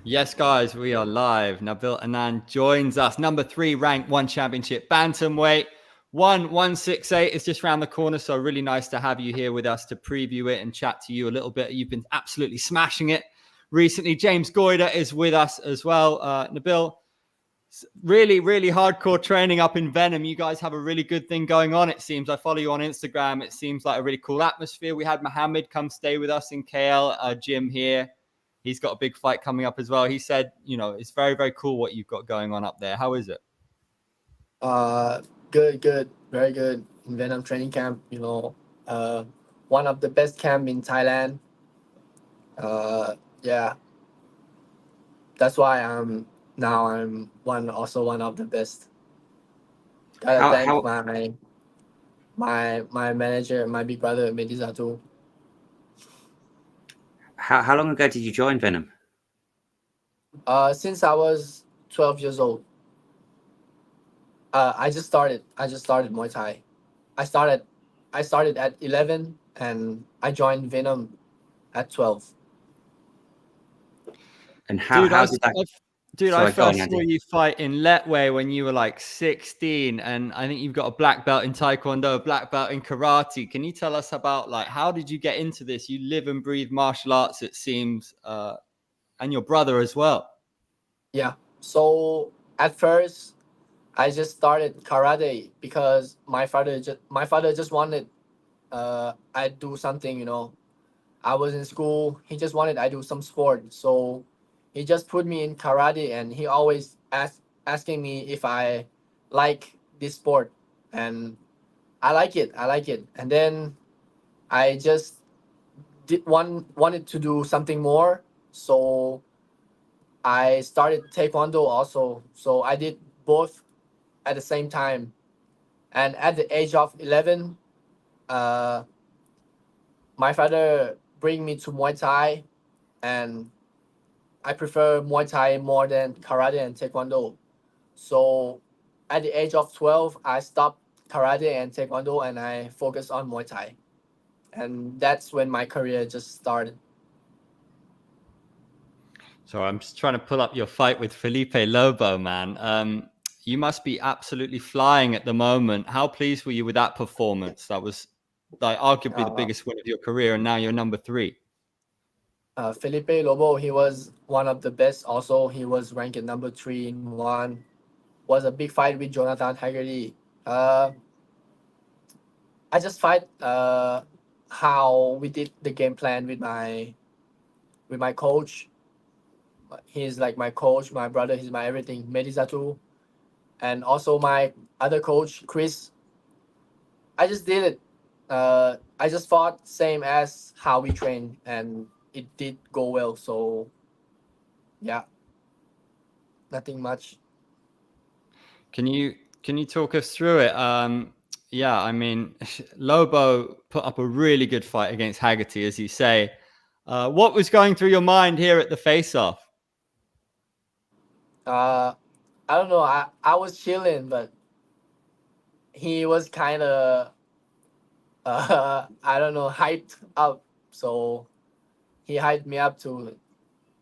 Yes, guys, we are live. Nabil Anane joins us. Number 3 ranked, one championship, bantamweight. 168 is just around the corner, so really nice to have you here with us to preview it and chat to you a little bit. You've been absolutely smashing it recently. James Goyder is with us as well. Nabil, really, really hardcore training up in Venom. You guys have a really good thing going on, it seems. I follow you on Instagram. It seems like a really cool atmosphere. We had Mohammed come stay with us in KL, gym here. He's got a big fight coming up as well. He said, it's very, very cool what you've got going on up there. How is it? Good, very good. In Venom training camp, one of the best camp in Thailand. Yeah, that's why I'm one of the best. Gotta How thank how my manager, my big brother Medizatu. how long ago did you join Venom? Since I was 12 years old. I just started Muay Thai. I started at 11 and I joined Venom at 12. And Dude, how did that? I Sorry, go on, first saw Andy. you fight in Letway when you were like 16, and I think you've got a black belt in Taekwondo, a black belt in karate. Can you tell us about how did you get into this? You live and breathe martial arts, it seems, and your brother as well. Yeah. So at first I just started karate because my father just wanted I do something. I was in school. He just wanted I do some sport. So he just put me in karate and he always asking me if I like this sport, and I like it. I like it. And then I just wanted to do something more. So I started taekwondo also. So I did both at the same time. And at the age of 11, uh, my father bring me to Muay Thai, and I prefer Muay Thai more than karate and taekwondo. So at the age of 12, I stopped karate and taekwondo and I focused on Muay Thai. And that's when my career just started. So I'm just trying to pull up your fight with Felipe Lobo, man. You must be absolutely flying at the moment. How pleased were you with that performance? That was arguably the Uh, biggest win of your career, and now you're number 3. Felipe Lobo, he was one of the best also. He was ranked number 3 in one. Was a big fight with Jonathan Haggerty. Uh, I just fight how we did the game plan with my coach. He's like my coach, my brother, he's my everything, Medizatu. And also my other coach, Chris. I just did it. I just fought same as how we train, and it did go well. So yeah, nothing much. Can you talk us through it? Yeah, I mean, Lobo put up a really good fight against Haggerty, as you say. What was going through your mind here at the face-off? Uh, I don't know. I was chilling, but he was kind of I don't know, hyped up. So he hyped me up to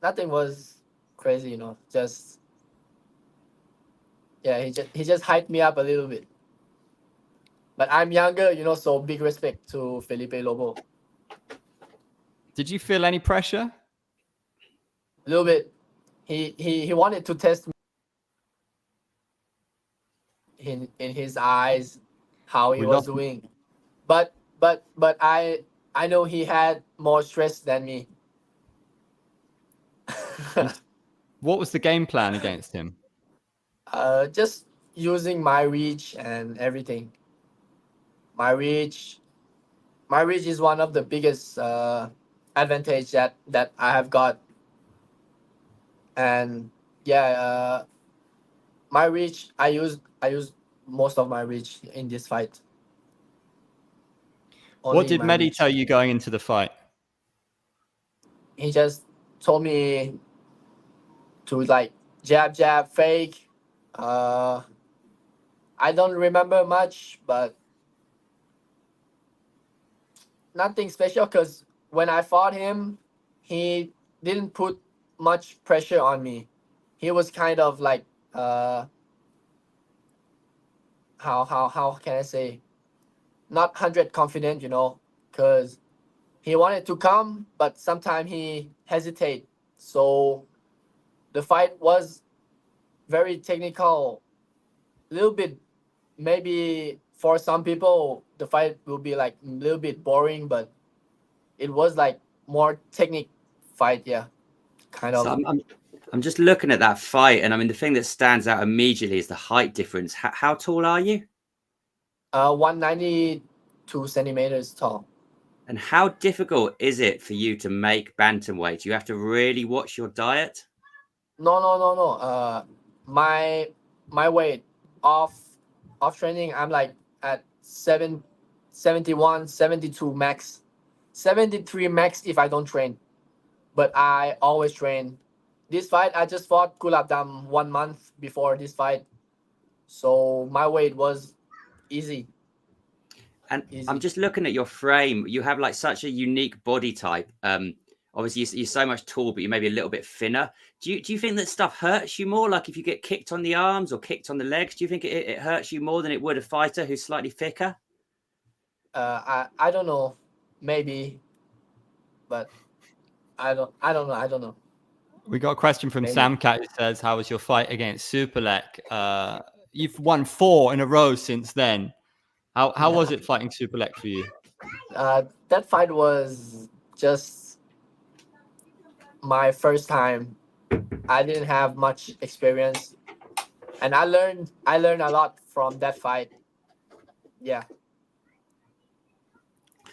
nothing was crazy. Just yeah, he just hyped me up a little bit. But I'm younger, so big respect to Felipe Lobo. Did you feel any pressure? A little bit. He wanted to test me in his eyes how he We was lost. doing. But I know he had more stress than me. What was the game plan against him? Just using my reach and everything. My reach, my reach is one of the biggest advantage that I have got, and yeah, my reach. I use most of my reach in this fight. What Only did my Mehdi reach. tell you going into the fight? He just told me to like jab jab fake. Uh, I don't remember much, but nothing special because when I fought him, he didn't put much pressure on me. He was kind of like how can I say, not 100 confident, because he wanted to come, but sometimes he hesitate. So the fight was very technical, a little bit. Maybe for some people the fight will be like a little bit boring, but it was like more technique fight. Yeah, kind So of. I'm just looking at that fight, and I mean the thing that stands out immediately is the height difference. How tall are you? 192 centimeters tall. And how difficult is it for you to make bantamweight? You have to really watch your diet. No. My weight off training, I'm like at 71, 72 max, 73 max if I don't train. But I always train. This fight, I just fought Kulabdam 1 month before this fight, so my weight was easy. And Easy. I'm just looking at your frame. You have like such a unique body type. Obviously you're so much tall, but you're maybe a little bit thinner. Do you think that stuff hurts you more? Like if you get kicked on the arms or kicked on the legs, do you think it hurts you more than it would a fighter who's slightly thicker? I don't know, maybe, but I don't know. We got a question from Maybe. Samcat who says, "How was your fight against Superlek? You've won 4 in a row since then. How was it fighting Superlek for you?" That fight was just my first time. I didn't have much experience, and I learned a lot from that fight. Yeah.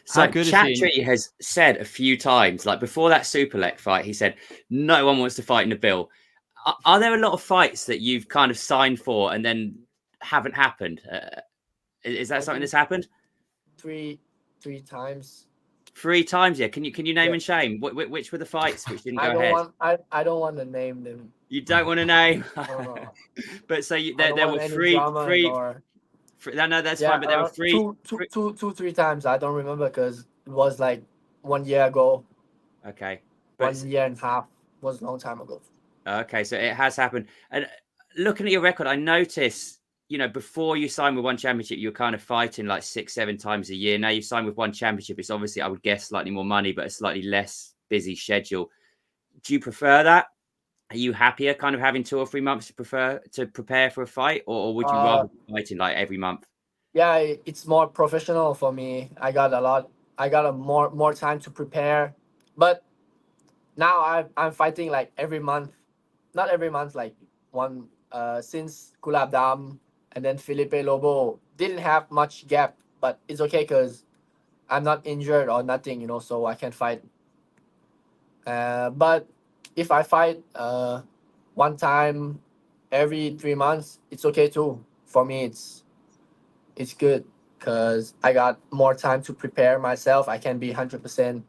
So How good is he? Chatri has said a few times, like before that Superlek fight, he said no one wants to fight Nabil. Are there a lot of fights that you've kind of signed for and then haven't happened? Is that something that's happened? Three times. 3 times, yeah. Can you name Yeah. and shame? Which were the fights which didn't I go don't ahead? I don't want to name them. You don't want to name. No. But so I there don't were want any three. or No, that's yeah, fine. But there were three. two, 3 times. I don't remember because it was like 1 year ago. Okay, but 1 year and a half was a long time ago. okay, so it has happened. And looking at your record, I noticed, before you signed with One Championship, you were kind of fighting like 6, 7 times a year. Now you signed with One Championship. It's obviously, I would guess, slightly more money, but a slightly less busy schedule. Do you prefer that? Are you happier kind of having 2 or 3 months to prepare for a fight, or would you rather be fighting like every month? Yeah, it's more professional for me. I got a more time to prepare. But now I'm fighting like every month. Not every month, like one since Kulabdam and then Felipe Lobo didn't have much gap, but it's okay because I'm not injured or nothing, so I can fight. But if I fight one time every 3 months, it's okay too. For me, it's good because I got more time to prepare myself. I can be 100%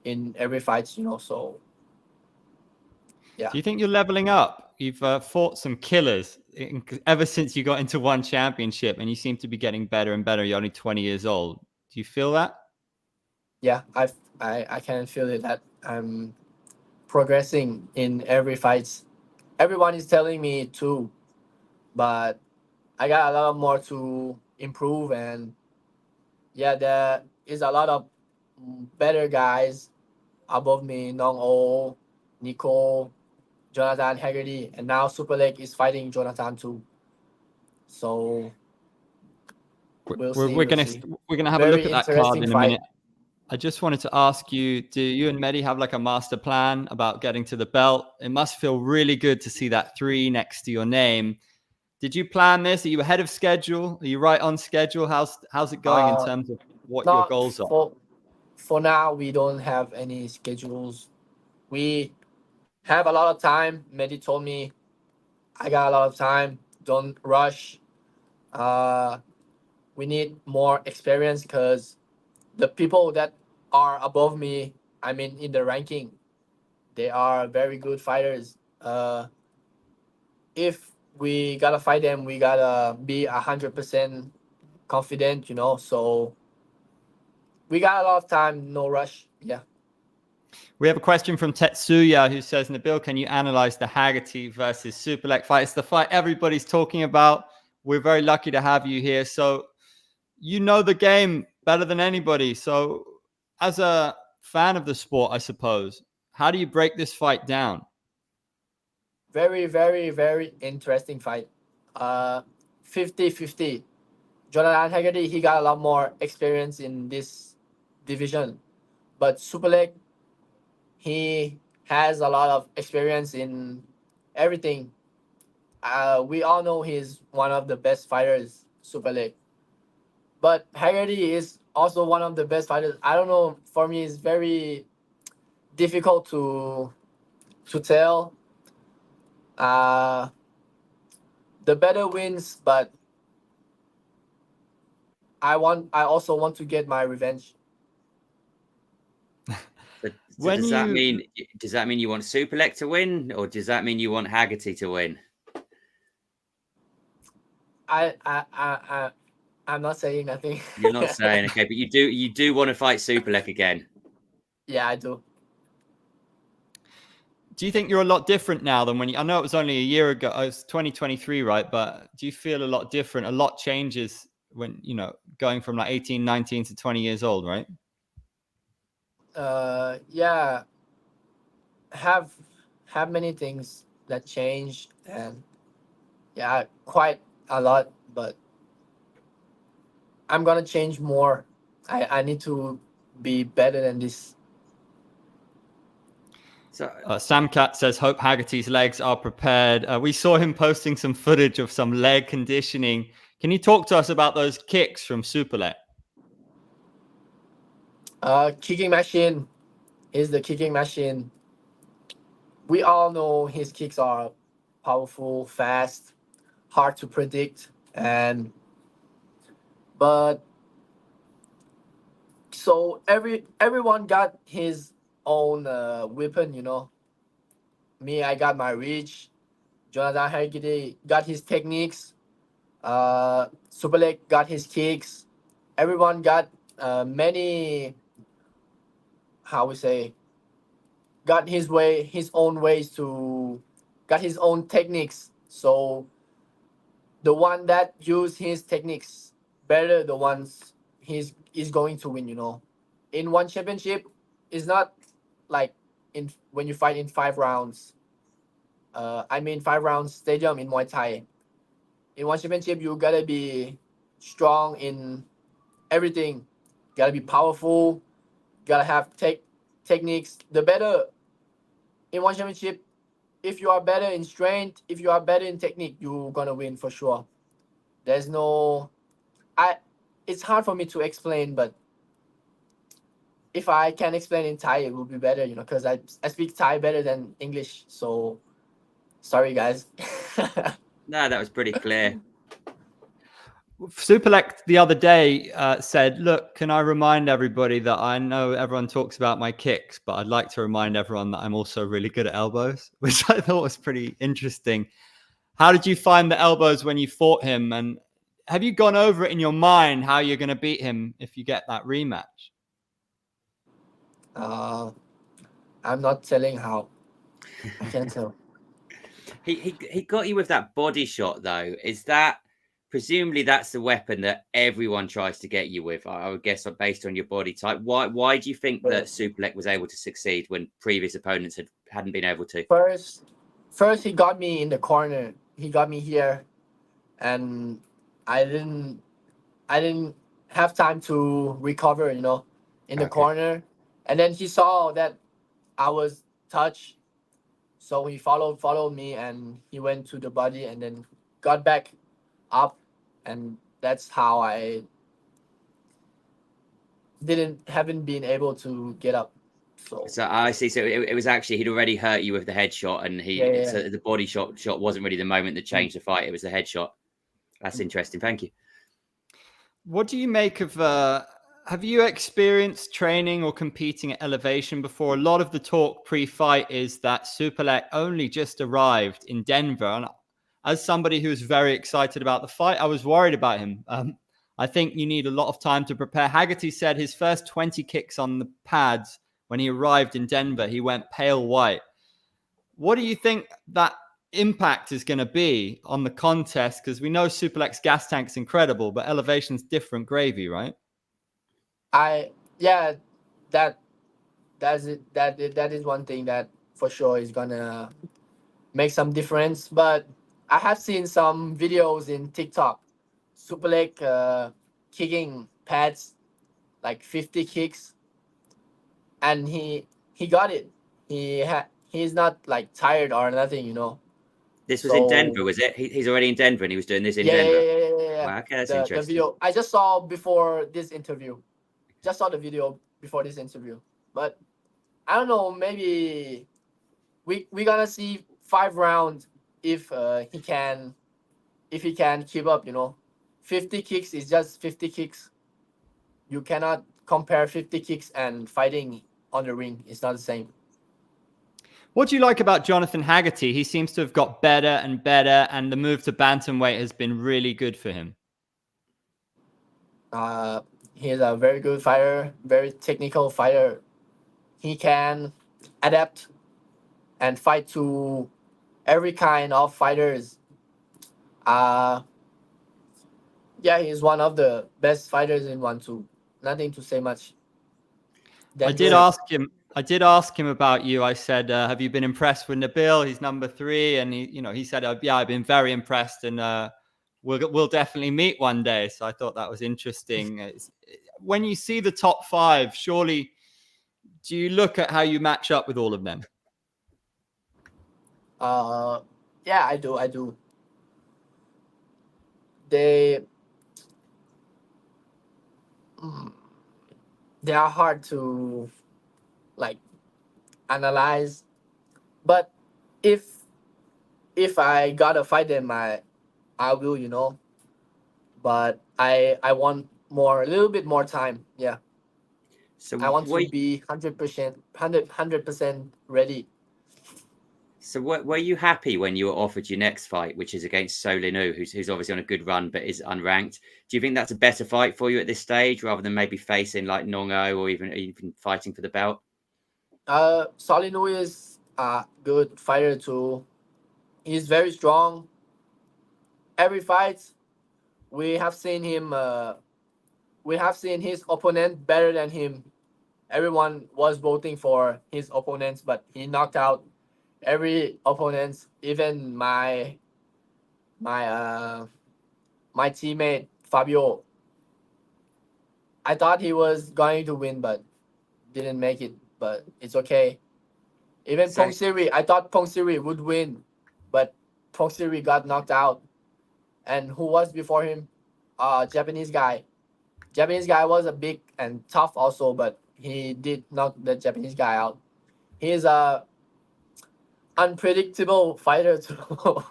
in every fight, So yeah. Do you think you're leveling up? You've fought some killers ever since you got into One Championship, and you seem to be getting better and better. You're only 20 years old. Do you feel that? Yeah, I can feel it that I'm progressing in every fight. Everyone is telling me too, but I got a lot more to improve, and yeah, there is a lot of better guys above me. Nong O, Nico, Jonathan Haggerty, and now Superlek is fighting Jonathan too. So we'll see. We're gonna have a Very look at that card interesting in a fight. minute. I just wanted to ask you, do you and Mehdi have like a master plan about getting to the belt? It must feel really good to see that 3 next to your name. Did you plan this? Are you ahead of schedule? Are you right on schedule? How's it going in terms of what your goals are? For now, we don't have any schedules. We have a lot of time. Mehdi told me I got a lot of time. Don't rush. We need more experience because the people that are above me, I mean, in the ranking, they are very good fighters. If we gotta fight them, we gotta be 100% confident, So we got a lot of time, no rush. Yeah. We have a question from Tetsuya who says, Nabil, can you analyze the Haggerty versus Superlek fight? It's the fight everybody's talking about. We're very lucky to have you here. So you know the game better than anybody. So as a fan of the sport, I suppose, how do you break this fight down? Very, very, very interesting fight. 50-50. Jonathan Haggerty, he got a lot more experience in this division. But Superlek, he has a lot of experience in everything. We all know he's one of the best fighters, Superlek. But Haggerty is also one of the best fighters. I don't know. For me, it's very difficult to tell. The better wins, but I also want to get my revenge. So does that mean you want Superlek to win, or does that mean you want Haggerty to win? I'm not saying nothing. You're not saying, okay, but you do want to fight Superlek again. Yeah, I do. Do you think you're a lot different now than when I know it was only a year ago, it's 2023, right? But do you feel a lot different? A lot changes when, going from like 18, 19 to 20 years old, right? Yeah, have many things that changed, and yeah, quite a lot, but I'm gonna change more. I need to be better than this. So Sam Cat says, hope Haggerty's legs are prepared. We saw him posting some footage of some leg conditioning. Can you talk to us about those kicks from Superlek? Kicking machine is the kicking machine. We all know his kicks are powerful, fast, hard to predict, but so everyone got his own weapon, Me, I got my reach. Jonathan Haggerty got his techniques. Superlek got his kicks. Everyone got many, got his own ways got his own techniques. So the one that use his techniques better, the ones is going to win. In one championship, it's not like when you fight in 5 rounds. 5 rounds stadium in Muay Thai. In one championship, you gotta be strong in everything. Gotta be powerful. Gotta have techniques. The better in one championship, if you are better in strength, if you are better in technique, you're gonna win for sure. There's no, it's hard for me to explain, but if I can explain in Thai, it will be better, because I speak Thai better than English. So sorry, guys. No, that was pretty clear. Superlek the other day said, look, can I remind everybody that I know everyone talks about my kicks, but I'd like to remind everyone that I'm also really good at elbows, which I thought was pretty interesting. How did you find the elbows when you fought him? And have you gone over it in your mind how you're going to beat him if you get that rematch? I'm not telling how. I can't tell. He got you with that body shot, though. Is that presumably that's the weapon that everyone tries to get you with? I would guess based on your body type. Why do you think that Superlek was able to succeed when previous opponents hadn't been able to? First he got me in the corner. He got me here, and I didn't have time to recover. In the corner, and then he saw that I was touched. So he followed me, and he went to the body and then got back up, and that's how I haven't been able to get up. So I see. So it was actually he'd already hurt you with the headshot, and so the body shot wasn't really the moment that changed the fight. It was the headshot. That's interesting. Thank you. What do you make of? Have you experienced training or competing at elevation before? A lot of the talk pre-fight is that Superlek only just arrived in Denver. And as somebody who's very excited about the fight, I was worried about him. I think you need a lot of time to prepare. Haggerty said his first 20 kicks on the pads when he arrived in Denver, he went pale white. What do you think that impact is going to be on the contest? Because we know Superlek's gas tank's incredible, but elevation's different gravy, right? That is one thing that for sure is gonna make some difference. But I have seen some videos in TikTok, Superlek kicking pads like 50 kicks, and he got it. He's not like tired or nothing, you know. This was in Denver, was it? He's already in Denver, and he was doing this in Denver. Yeah. Wow, okay, that's The interesting. video I just saw before this interview. Just saw the video before this interview. But I don't know, maybe we gonna see 5 rounds if he can keep up, you know. 50 kicks is just 50 kicks. You cannot compare 50 kicks and fighting on the ring. It's not the same. What do you like about Jonathan Haggerty? He seems to have got better and better, and the move to bantamweight has been really good for him. He's a very good fighter, very technical fighter. He can adapt and fight to every kind of fighters. He's one of the best fighters in 1-2. Nothing to say much. I did ask him about you. I said, have you been impressed with Nabil? He's number 3. And he said, I've been very impressed, and we'll definitely meet one day. So I thought that was interesting. When you see the top 5, surely, do you look at how you match up with all of them? Yeah, I do. They are hard to like analyze, but if I gotta fight them, I will, you know. But I want a little bit more time. Yeah. So I want to be 100% ready. So were you happy when you were offered your next fight, which is against Solinu, who's obviously on a good run but is unranked? Do you think that's a better fight for you at this stage, rather than maybe facing like Nongo or even fighting for the belt? Solinu is a good fighter too. He's very strong. Every fight we have seen him. We have seen his opponent better than him. Everyone was voting for his opponents, but he knocked out every opponent, even my teammate Fabio. I thought he was going to win, but didn't make it. But it's okay. Even Pongsiri, I thought Pongsiri would win, but Pongsiri got knocked out. And who was before him? Japanese guy. Japanese guy was a big and tough also, but he did knock the Japanese guy out. He's a unpredictable fighter too.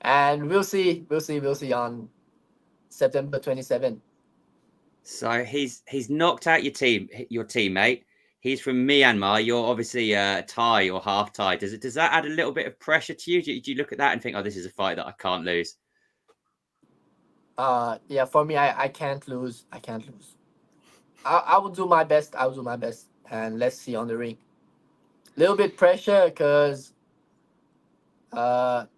And we'll see on September 27th. So he's knocked out your teammate. He's from Myanmar. You're obviously Thai or half Thai. Does that add a little bit of pressure to you? Do you look at that and think, oh, this is a fight that I can't lose? For me, I can't lose. I will do my best. And let's see on the ring. Little bit pressure because for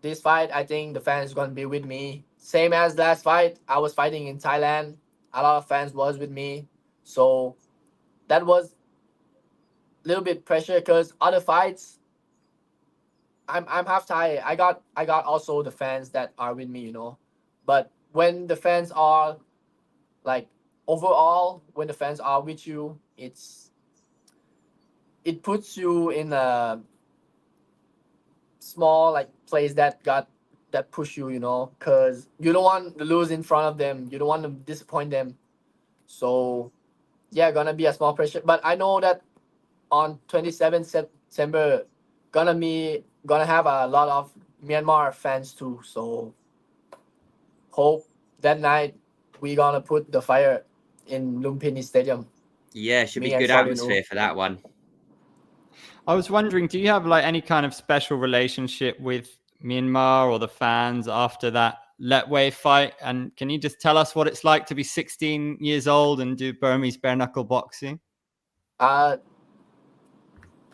this fight, I think the fans gonna be with me. Same as last fight, I was fighting in Thailand. A lot of fans was with me, so that was a little bit pressure because other fights, I'm half Thai. I got also the fans that are with me, you know. But when the fans are like overall, when the fans are with you, it puts you in a small like place that push you, you know, because you don't want to lose in front of them. You don't want to disappoint them. So yeah, gonna be a small pressure. But I know that on 27th September, gonna have a lot of Myanmar fans too. So hope that night we gonna put the fire in Lumpini Stadium. Yeah, should be good atmosphere for that one. I was wondering, do you have like any kind of special relationship with Myanmar or the fans after that Letway fight? And can you just tell us what it's like to be 16 years old and do Burmese bare knuckle boxing? Uh,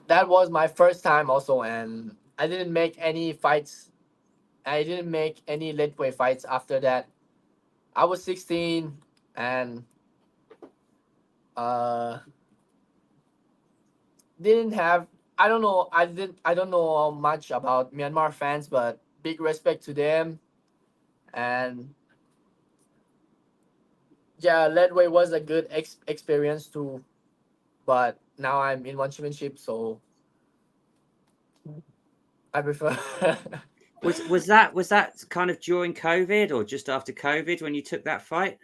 that was my first time also, and I didn't make any fights. I didn't make any lightweight fights after that. I was 16 and uh didn't have. I don't know. I don't know much about Myanmar fans, but big respect to them. And yeah, lightweight was a good experience too. But now I'm in one championship, so I prefer. Was that kind of during COVID or just after COVID when you took that fight?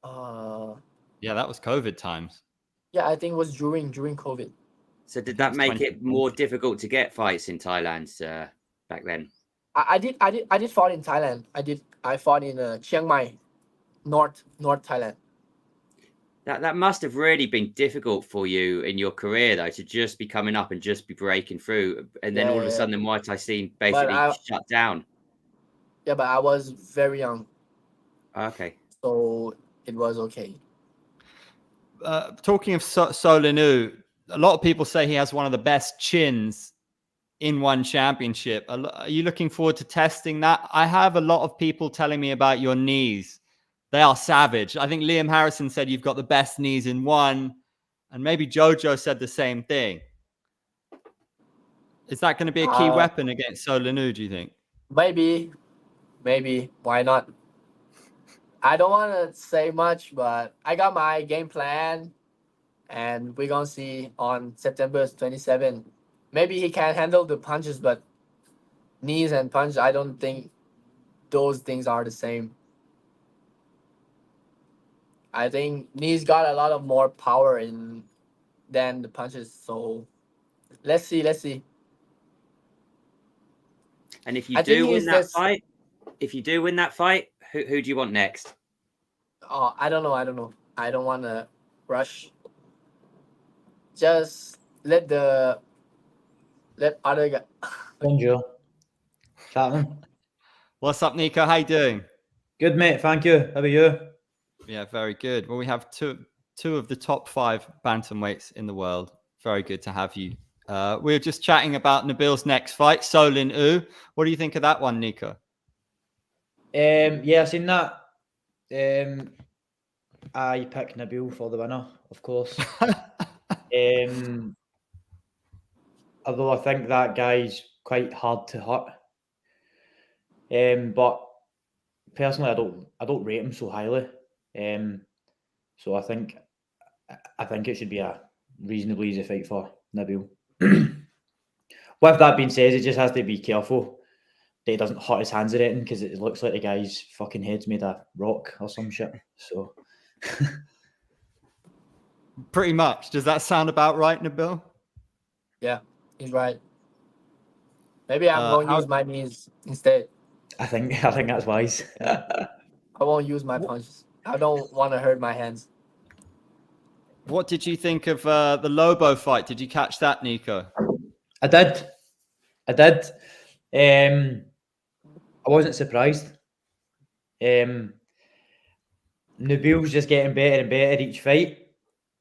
uh, Yeah, that was COVID times. yeah, I think it was during COVID. So did It that was make it 2020. more difficult to get fights in Thailand back then? I did fought in Thailand. I fought in Chiang Mai, North Thailand. That must have really been difficult for you in your career, though, to just be coming up and just be breaking through, and then all of a Yeah. sudden the Muay Thai scene But basically shut down. but I was very young, Okay. so it was okay. Talking of Solinu, a lot of people say he has one of the best chins in one championship. Are you looking forward to testing that? I have a lot of people telling me about your knees. They are savage. I think Liam Harrison said you've got the best knees in one, and maybe Jojo said the same thing. Is that going to be a key weapon against Solinu, do you think? Maybe, why not? I don't want to say much, but I got my game plan, and we're gonna see on September 27. Maybe he can handle the punches, but knees and punch, I don't think those things are the same. I think knees got a lot of more power in than the punches. So let's see. And if you I think do win he's that just. fight, who do you want next? Oh, I don't know. I don't want to rush. Just let other guy. Bonjour. Chatting. What's up, Nico? How you doing? Good, mate. Thank you. How are you? Yeah, very good. Well, we have two of the top 5 bantamweights in the world. Very good to have you. We were just chatting about Nabil's next fight, Solin U. What do you think of that one, Nico? Yeah, I seen that. I picked Nabil for the winner, of course. Although I think that guy's quite hard to hurt. But personally, I don't rate him so highly. So I think it should be a reasonably easy fight for Nabil. With that being said, he just has to be careful that he doesn't hurt his hands or anything, because it looks like the guy's fucking head's made of rock or some shit. So Pretty much. Does that sound about right, Nabil? Yeah, he's right. Maybe I'm going to use my knees instead. I think that's wise. I won't use my punches. I don't want to hurt my hands. What did you think of the Lobo fight? Did you catch that, Nico? I did. I wasn't surprised. Nabil's just getting better and better each fight,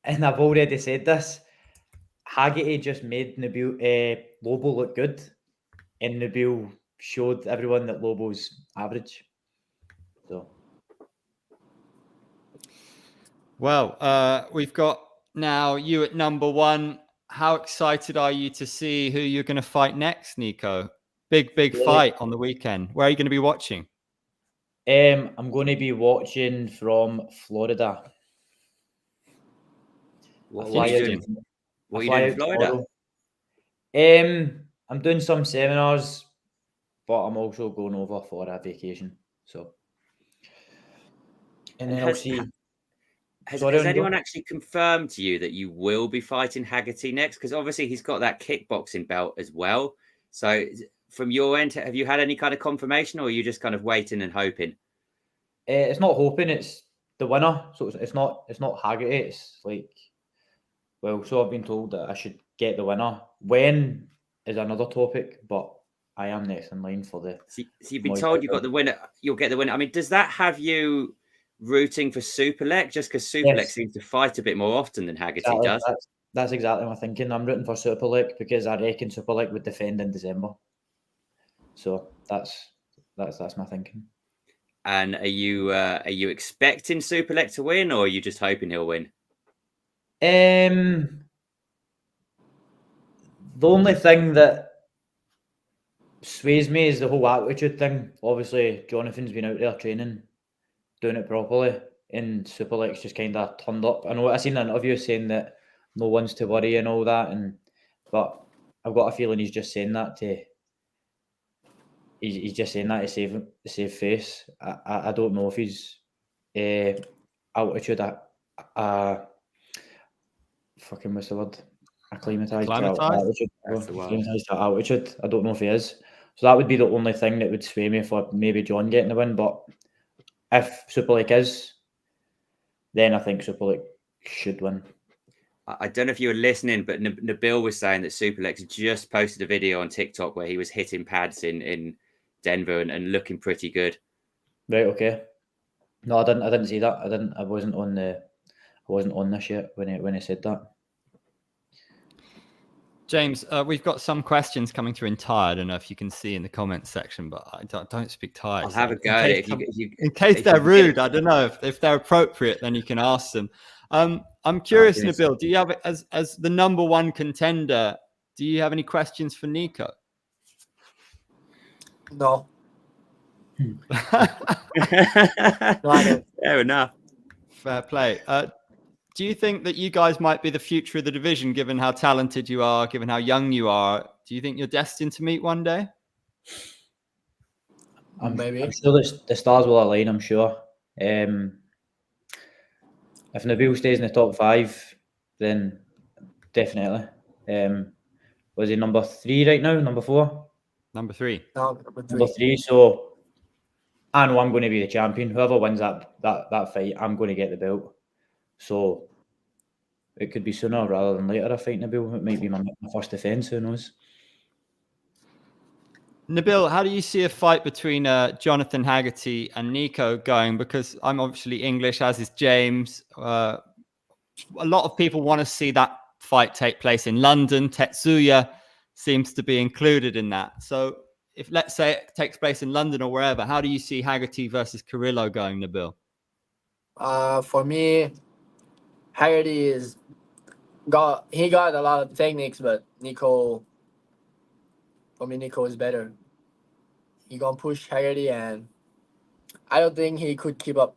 and I've already said this. Haggerty just made Lobo look good, and Nabil showed everyone that Lobo's average. So, well, we've got now you at number 1. How excited are you to see who you're going to fight next, Nico? Big fight on the weekend. Where are you going to be watching? I'm going to be watching from Florida. What are you doing in Florida? I'm doing some seminars, but I'm also going over for a vacation. So, and then I'll see. Has anyone actually confirmed to you that you will be fighting Haggerty next? Because obviously he's got that kickboxing belt as well. So from your end, have you had any kind of confirmation, or are you just kind of waiting and hoping? It's not hoping, it's the winner. So it's not Haggerty. It's like, well, so I've been told that I should get the winner. When is another topic, but I am next in line for the. So you've been told you've got the winner. You'll get the winner. I mean, does that have you rooting for Superlek just because Superlek Yes. seems to fight a bit more often than Haggerty Exactly. does? That's exactly my thinking. I'm rooting for Superlek because I reckon Superlek would defend in December. So that's my thinking. And are you expecting Superlek to win, or are you just hoping he'll win? The only thing that sways me is the whole attitude thing. Obviously, Jonathan's been out there training, doing it properly, and Superlek's just kind of turned up. I know I seen an interview saying that no one's to worry and all that, but I've got a feeling he's just saying that he's just saying that to save face. I don't know if he's altitude fucking what's the word? Acclimatized to altitude. That's the word. Acclimatized to altitude. I don't know if he is. So that would be the only thing that would sway me for maybe John getting the win. But if Superlek is, then I think Superlek should win. I don't know if you were listening, but Nabil was saying that Superlek just posted a video on TikTok where he was hitting pads in Denver and looking pretty good. Right. Okay. No, I didn't see that. I wasn't on this yet when he said that. James, we've got some questions coming through in Thai. I don't know if you can see in the comments section, but I don't speak Thai. I'll have a go at it. In case they're rude, I don't know if they're appropriate, then you can ask them. I'm curious, Nabil, do you have, as the number one contender, do you have any questions for Nico? No. No, fair enough. Fair play. Do you think that you guys might be the future of the division, given how talented you are, given how young you are? Do you think you're destined to meet one day? Maybe. I'm sure the stars will align, I'm sure. If Nabil stays in the top 5, then definitely. Was he number 3 right now? Number 4? Number 3. No, Number 3. So I know I'm going to be the champion. Whoever wins that fight, I'm going to get the belt. So it could be sooner rather than later. I think Nabil, it might be my first defence. Who knows? Nabil, how do you see a fight between Jonathan Haggerty and Nico going? Because I'm obviously English, as is James. A lot of people want to see that fight take place in London. Tetsuya seems to be included in that. So if, let's say, it takes place in London or wherever, how do you see Haggerty versus Carrillo going, Nabil? For me, Haggerty got a lot of techniques, but Nico is better. He gonna push Haggerty, and I don't think he could keep up.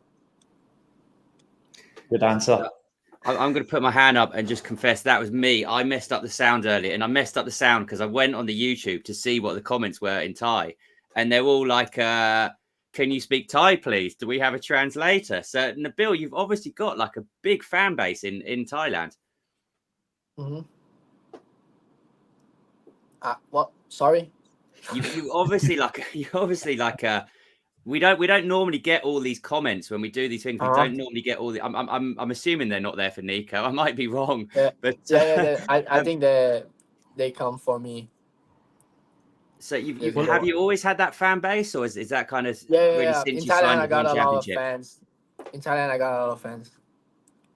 Good answer. I'm going to put my hand up and just confess that was me. I messed up the sound earlier, and I messed up the sound because I went on the YouTube to see what the comments were in Thai, and they're all like, "Can you speak Thai, please? Do we have a translator?" So, Nabil, you've obviously got like a big fan base in Thailand. Mm-hmm. What? Sorry. You obviously like we don't normally get all these comments when we do these things. We don't normally get all the. I'm assuming they're not there for Nico. I might be wrong. Yeah, but I think they come for me. So have you always had that fan base, or is that kind of really since in you Thailand? signed I got the a lot of championship? fans. In Thailand, I got a lot of fans.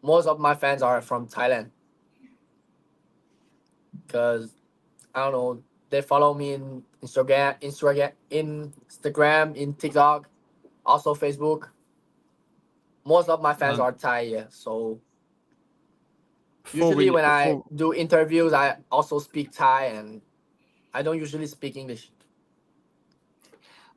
Most of my fans are from Thailand because I don't know. They follow me in Instagram, in TikTok, also Facebook. Most of my fans are Thai, yeah. So usually when I do interviews, I also speak Thai, and I don't usually speak English.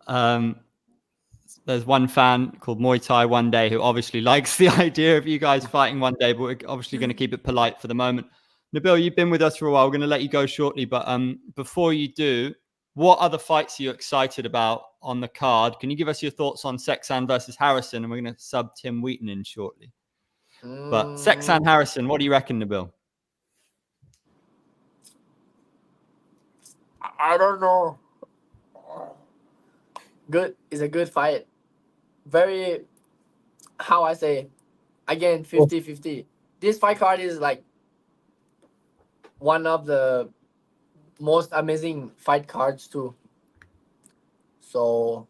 There's one fan called Muay Thai One Day who obviously likes the idea of you guys fighting one day, but we're obviously going to keep it polite for the moment. Nabil, you've been with us for a while. We're going to let you go shortly, but before you do, what other fights are you excited about on the card? Can you give us your thoughts on Seksan versus Harrison? And we're going to sub Tim Wheaton in shortly. But Seksan Harrison, what do you reckon, Nabil? I don't know. Good. It's a good fight. Very, how I say, again, 50-50. This fight card is like one of the most amazing fight cards too. So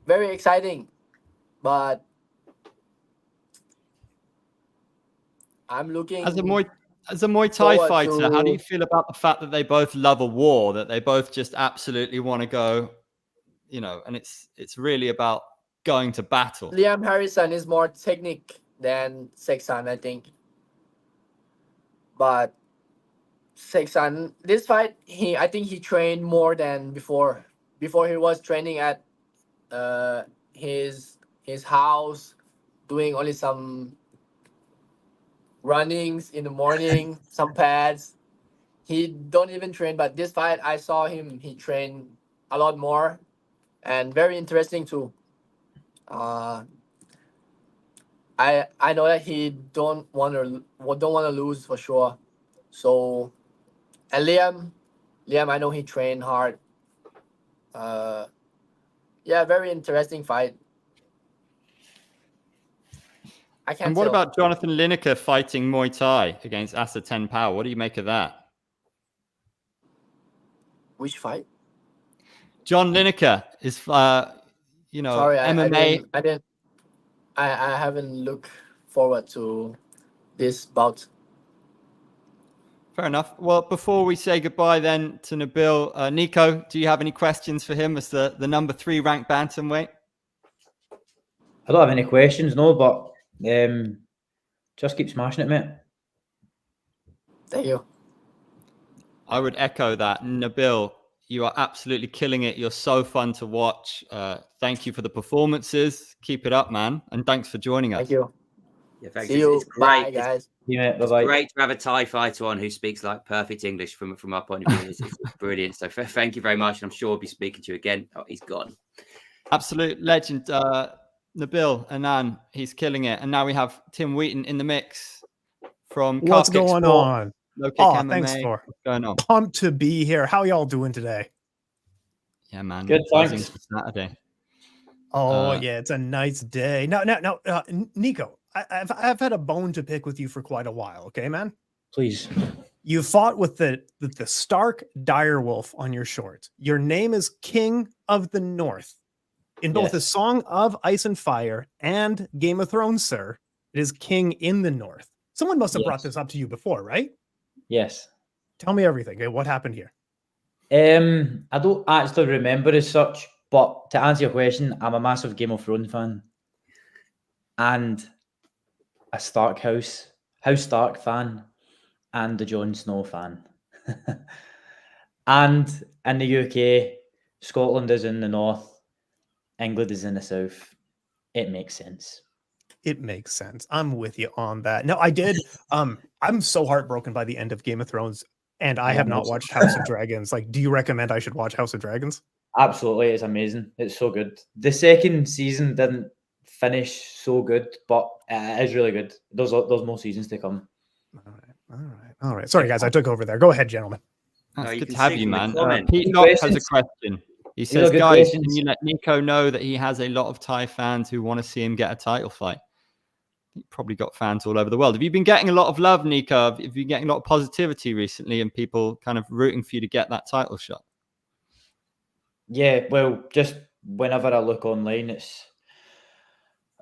very exciting, but I'm looking As a Muay Thai forward fighter, how do you to feel about the fact that they both love a war, that they both just absolutely want to go, and it's really about going to battle? Liam Harrison is more technique than Sexan, I think. But Sexan, this fight, I think he trained more than before. Before he was training at his house, doing only some runnings in the morning, some pads. He don't even train, but this fight I saw him. He trained a lot more, and very interesting too. I know that he don't want to lose for sure. So, and Liam, I know he trained hard. Yeah, very interesting fight. I can't And what tell. about Jonathan Lineker fighting Muay Thai against Asa 10 Power? What do you make of that? Which fight? John Lineker is, Sorry, MMA. I haven't looked forward to this bout. Fair enough. Well, before we say goodbye then to Nabil, Nico, do you have any questions for him as the number 3 ranked bantamweight? I don't have any questions, no, but just keep smashing it, mate. Thank you. I would echo that. Nabil, you are absolutely killing it. You're so fun to watch. Thank you for the performances. Keep it up, man. And thanks for joining us. Thank you. Yeah, thanks. See you. It's great. Bye, guys. Yeah, It's bye-bye. great to have a Thai fighter on who speaks like perfect English from our point of view. It's brilliant. So thank you very much. And I'm sure we'll be speaking to you again. Oh, he's gone. Absolute legend. Nabil Anane, he's killing it. And now we have Tim Wheaton in the mix from What's going on? Low Kick Oh, MMA. thanks for What's going on? pumped to be here. How y'all doing today? Yeah, man. Good, thanks. For Saturday. Oh, yeah, it's a nice day. No, Nico, I've had a bone to pick with you for quite a while. Okay, man. Please. You fought with the stark direwolf on your shorts. Your name is King of the North. In both Yes. A Song of Ice and Fire and Game of Thrones, sir, it is King in the North. Someone must have brought Yes. this up to you before, right? Yes. Tell me everything. Okay, what happened here? I don't actually remember as such, but to answer your question, I'm a massive Game of Thrones fan and a House Stark fan and a Jon Snow fan. And in the UK, Scotland is in the north, England is in the south. It makes sense. It makes sense. I'm with you on that. No, I did. I'm so heartbroken by the end of Game of Thrones, and I have not watched House of Dragons. Like, do you recommend I should watch House of Dragons? Absolutely, it's amazing. It's so good. The second season didn't finish so good, but it is really good. There's more seasons to come. All right. Sorry, guys, I took over there. Go ahead, gentlemen. That's you good can to have see you, from the man. comment. Pete Any Knox has a questions? question. He Any says, good guys, questions? can you let Nico know that he has a lot of Thai fans who want to see him get a title fight? He probably got fans all over the world. Have you been getting a lot of love, Nico? Have you been getting a lot of positivity recently and people kind of rooting for you to get that title shot? Yeah, well, just whenever I look online, it's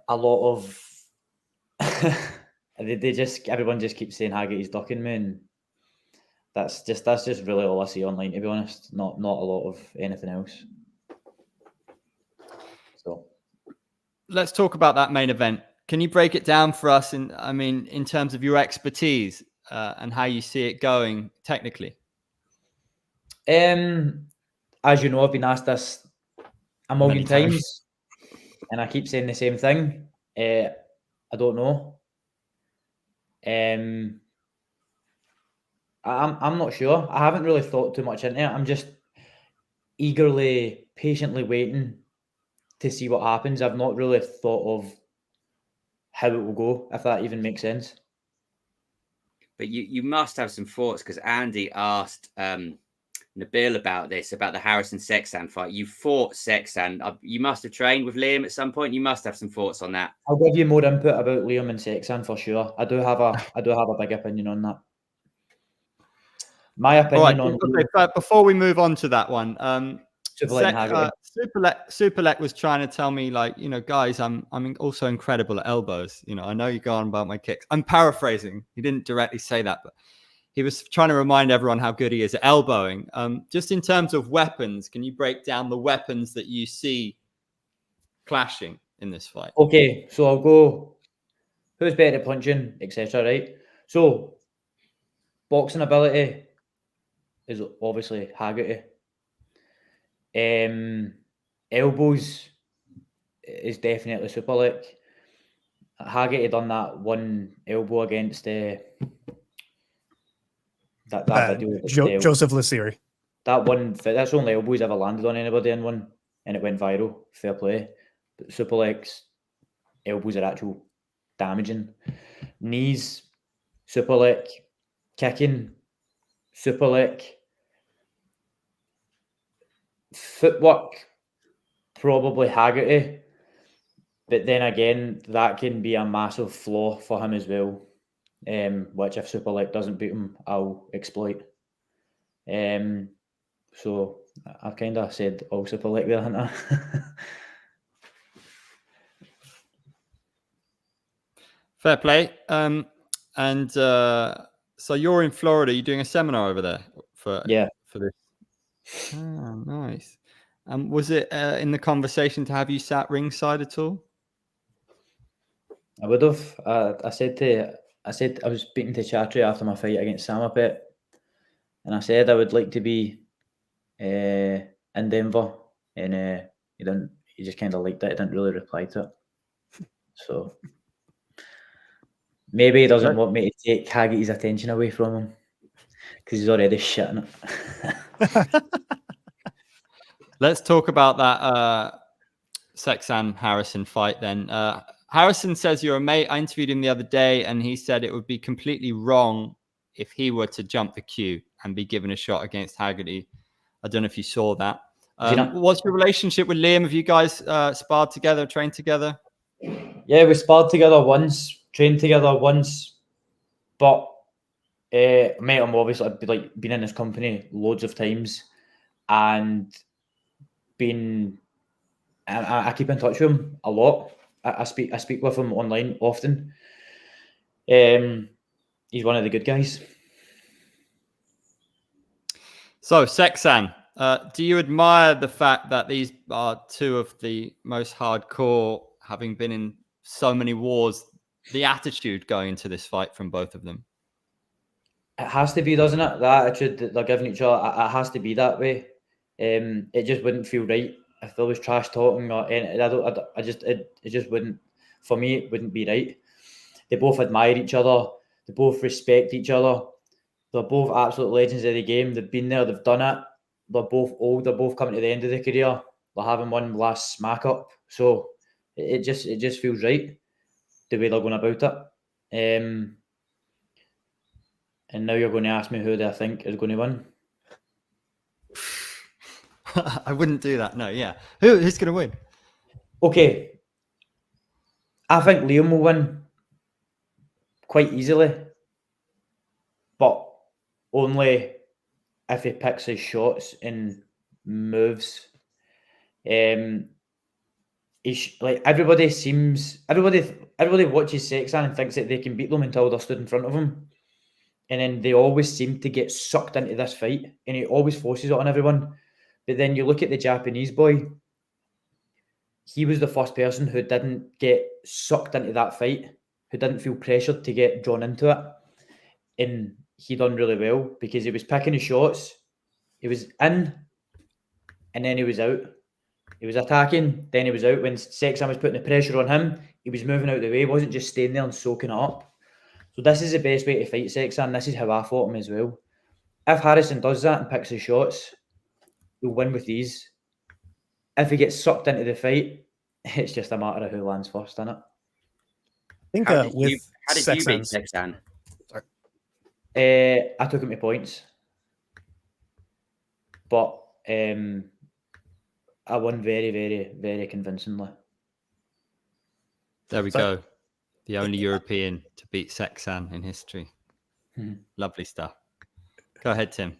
a lot of everyone just keeps saying Haggerty's ducking me, and that's just really all I see online, to be honest. Not a lot of anything else. So let's talk about that main event. Can you break it down for us in terms of your expertise and how you see it going technically? as you know, I've been asked this a million times, and I keep saying the same thing. I don't know. I'm not sure. I haven't really thought too much into it. I'm just eagerly, patiently waiting to see what happens. I've not really thought of how it will go, if that even makes sense. But you must have some thoughts, because Andy asked Nabil about this, about the Harrison Sexan fight. You fought Sexan. You must have trained with Liam at some point. You must have some thoughts on that. I'll give you more input about Liam and Sexan for sure. I do have a big opinion on that. My opinion on okay, but before we move on to that one, Superlek and Haggerty. Superlek was trying to tell me, like, guys, I'm also incredible at elbows. I know you go on about my kicks. I'm paraphrasing. He didn't directly say that, but he was trying to remind everyone how good he is at elbowing. Just in terms of weapons, can you break down the weapons that you see clashing in this fight? Okay, so I'll go who's better at punching, etc. Right? So boxing ability is obviously Haggerty. Elbows is definitely Superlek. Haggerty done that one elbow against that video. Joseph Lassiri. That's the only elbow he's ever landed on anybody in one, and it went viral. Fair play. But Superlek's elbows are actual damaging. Knees, Superlek. Kicking, Superlek. Footwork, probably Haggerty. But then again, that can be a massive flaw for him as well. Which if Superlek doesn't beat him, I'll exploit. So I've kind of said all Superlek there, haven't I? Fair play. So you're in Florida. You're doing a seminar over there for this. Oh, nice. Was it in the conversation to have you sat ringside at all? I would have. I said I was speaking to Chatri after my fight against Samapet, and I said I would like to be in Denver, and he didn't. He just kind of liked it. He didn't really reply to it. So maybe he doesn't want me to take Haggerty's attention away from him because he's already shitting it. Let's talk about that Sexan Harrison fight then. Harrison says you're a mate. I interviewed him the other day, and he said it would be completely wrong if he were to jump the queue and be given a shot against Haggerty. I don't know if you saw that. What's your relationship with Liam? Have you guys sparred together, trained together? Yeah, we sparred together once, trained together once, but met him obviously. Like been in his company loads of times, and I keep in touch with him a lot. I speak with him online often. He's one of the good guys. So Sexan, do you admire the fact that these are two of the most hardcore, having been in so many wars, the attitude going into this fight from both of them? It has to be, doesn't it? The attitude that they're giving each other, it has to be that way. It just wouldn't feel right if there was trash talking or anything. It just wouldn't, for me, it wouldn't be right. They both admire each other. They both respect each other. They're both absolute legends of the game. They've been there. They've done it. They're both old. They're both coming to the end of their career. They're having one last smack up. So it just feels right the way they're going about it. And now you're going to ask me who do I think is going to win? I wouldn't do that. No, yeah. Who's going to win? Okay. I think Liam will win quite easily, but only if he picks his shots and moves. Like everybody watches Sexan and thinks that they can beat them until they're stood in front of him. And then they always seem to get sucked into this fight, and he always forces it on everyone. But then you look at the Japanese boy, he was the first person who didn't get sucked into that fight, who didn't feel pressured to get drawn into it. And he done really well because he was picking his shots. He was in, and then he was out. He was attacking, then he was out. When Sexan was putting the pressure on him, he was moving out of the way. He wasn't just staying there and soaking it up. So this is the best way to fight Sexan. This is how I fought him as well. If Harrison does that and picks his shots, he'll win with these. If he gets sucked into the fight, it's just a matter of who lands first, isn't it? I think how did you beat Sexan's... Sexan? I took him to points. But I won very, very, very convincingly. There we go. The only European to beat Sexan in history. Lovely stuff. Go ahead, Tim.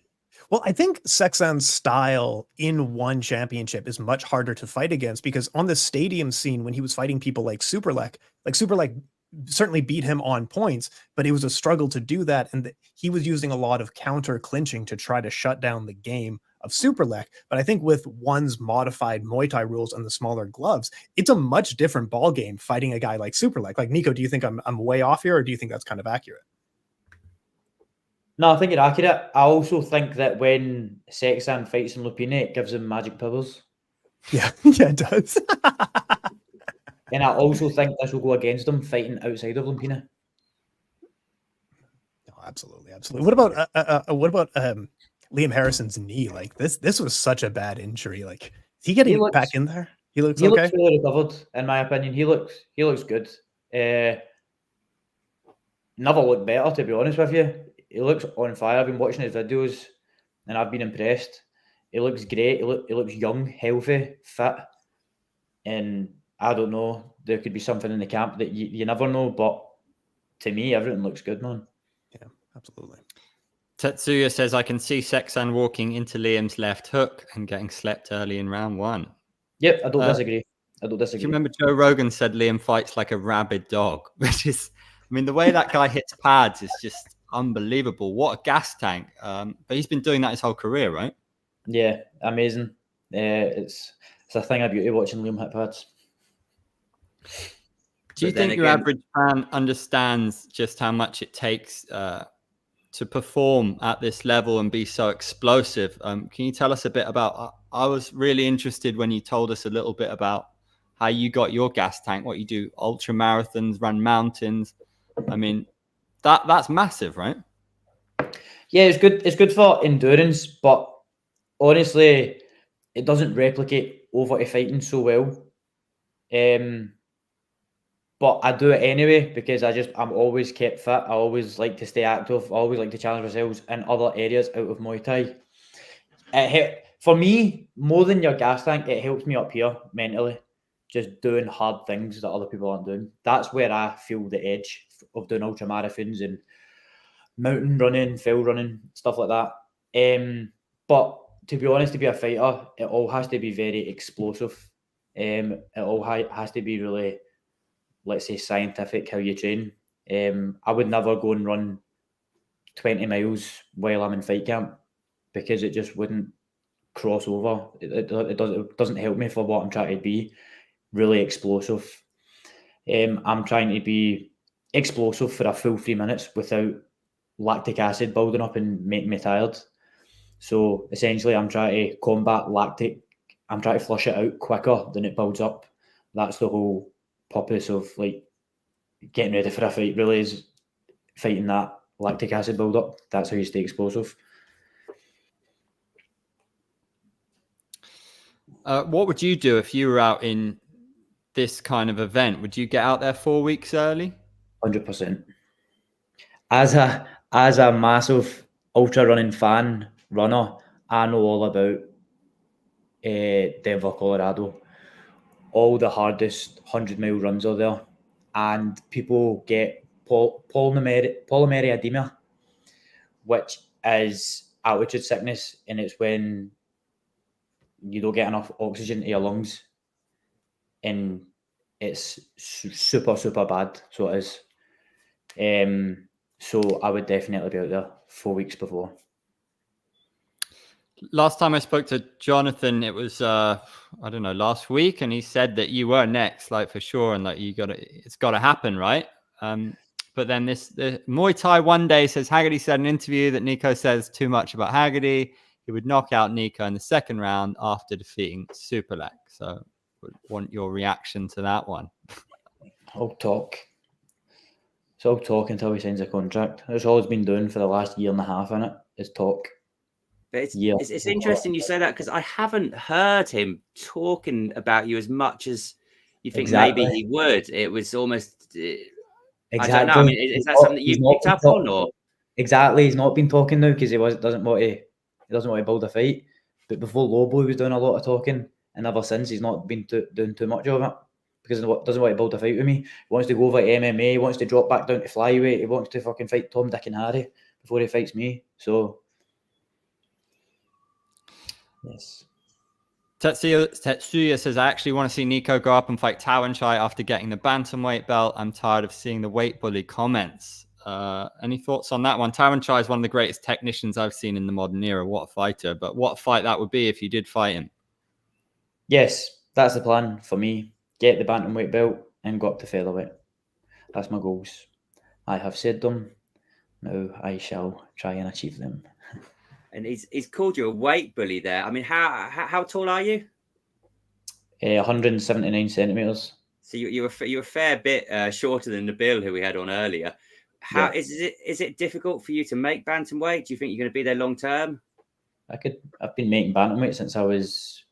Well, I think Sexan's style in one championship is much harder to fight against, because on the stadium scene, when he was fighting people like Superlek certainly beat him on points, but it was a struggle to do that. And he was using a lot of counter clinching to try to shut down the game of Superlek. But I think with one's modified Muay Thai rules and the smaller gloves, it's a much different ball game fighting a guy like Superlek. Like, Nico, do you think I'm way off here, or do you think that's kind of accurate? No, I think you're accurate. I also think that when Sexan fights in Lupine, it gives him magic powers. Yeah, yeah, it does. And I also think this will go against him fighting outside of Lupine. Oh, absolutely. What about Liam Harrison's knee? Like, this was such a bad injury. Like, is he getting back in there? He looks okay. Looks really recovered, in my opinion. He looks good. Never looked better, to be honest with you. He looks on fire. I've been watching his videos and I've been impressed. He looks great. He looks young, healthy, fit. And I don't know, there could be something in the camp that you never know, but to me, everything looks good, man. Yeah, absolutely. Tetsuya says, I can see Sexan walking into Liam's left hook and getting slept early in round 1. Yep, I don't disagree. Do you remember Joe Rogan said Liam fights like a rabid dog? Which is, I mean, the way that guy hits pads is just unbelievable. What a gas tank. But he's been doing that his whole career, right? Yeah, amazing. It's a thing of beauty watching Liam hit pads. Do you think your average fan understands just how much it takes to perform at this level and be so explosive? Can you tell us a bit about, I was really interested when you told us a little bit about how you got your gas tank, what you do, ultra marathons, run mountains. I mean, that's massive, right? Yeah, it's good. It's good for endurance, but honestly, it doesn't replicate over to fighting so well. But I do it anyway because I'm always kept fit. I always like to stay active. I always like to challenge ourselves in other areas out of Muay Thai. For me, more than your gas tank, it helps me up here mentally. Just doing hard things that other people aren't doing. That's where I feel the edge of doing ultra marathons and mountain running, fell running, stuff like that. But to be honest, to be a fighter, it all has to be very explosive. It all has to be really, let's say, scientific how you train. I would never go and run 20 miles while I'm in fight camp because it just wouldn't cross over. It doesn't help me for what I'm trying to be. Really explosive. I'm trying to be explosive for a full 3 minutes without lactic acid building up and making me tired. So essentially, I'm trying to combat lactic. I'm trying to flush it out quicker than it builds up. That's the whole purpose of like getting ready for a fight. Really, is fighting that lactic acid build up. That's how you stay explosive. What would you do if you were out in this kind of event? Would you get out there 4 weeks early? 100%. As a massive ultra running runner, I know all about Denver, Colorado. All the hardest 100-mile runs are there, and people get polymery edema, which is altitude sickness, and it's when you don't get enough oxygen to your lungs, and it's super, super bad. So it is. So I would definitely be out there 4 weeks before. Last time I spoke to Jonathan, it was last week, and he said that you were next, like for sure, and like it's got to happen, right? But then the Muay Thai one day says Haggerty said in an interview that Nico says too much about Haggerty. He would knock out Nico in the second round after defeating Superlek. So, would want your reaction to that one. I'll talk. So I'll talk until he signs a contract. That's all he's been doing for the last year and a half, innit? Is talk. But it's interesting you say that because I haven't heard him talking about you as much as you think maybe he would. It was almost. I don't know. I mean, is that something that you picked up on, or? Exactly, he's not been talking now because he doesn't want to build a fight. But before Lobo, he was doing a lot of talking, and ever since he's not been doing too much of it because he doesn't want to build a fight with me. He wants to go over to MMA. He wants to drop back down to flyweight. He wants to fucking fight Tom, Dick, and Harry before he fights me. So Yes. Tetsuya says, I actually want to see Nico go up and fight Tawanchai after getting the bantamweight belt. I'm tired of seeing the weight bully comments. Any thoughts on that one? Tawanchai is one of the greatest technicians I've seen in the modern era. What a fighter. But what a fight that would be if you did fight him. Yes, that's the plan for me. Get the bantamweight belt and go up to featherweight. That's my goals. I have said them. Now I shall try and achieve them. And he's called you a weight bully there. I mean, how tall are you? 179 centimeters. So you're a fair bit shorter than Nabil, who we had on earlier. How is it difficult for you to make bantamweight? Do you think you're going to be there long term? I've been making bantamweight since I was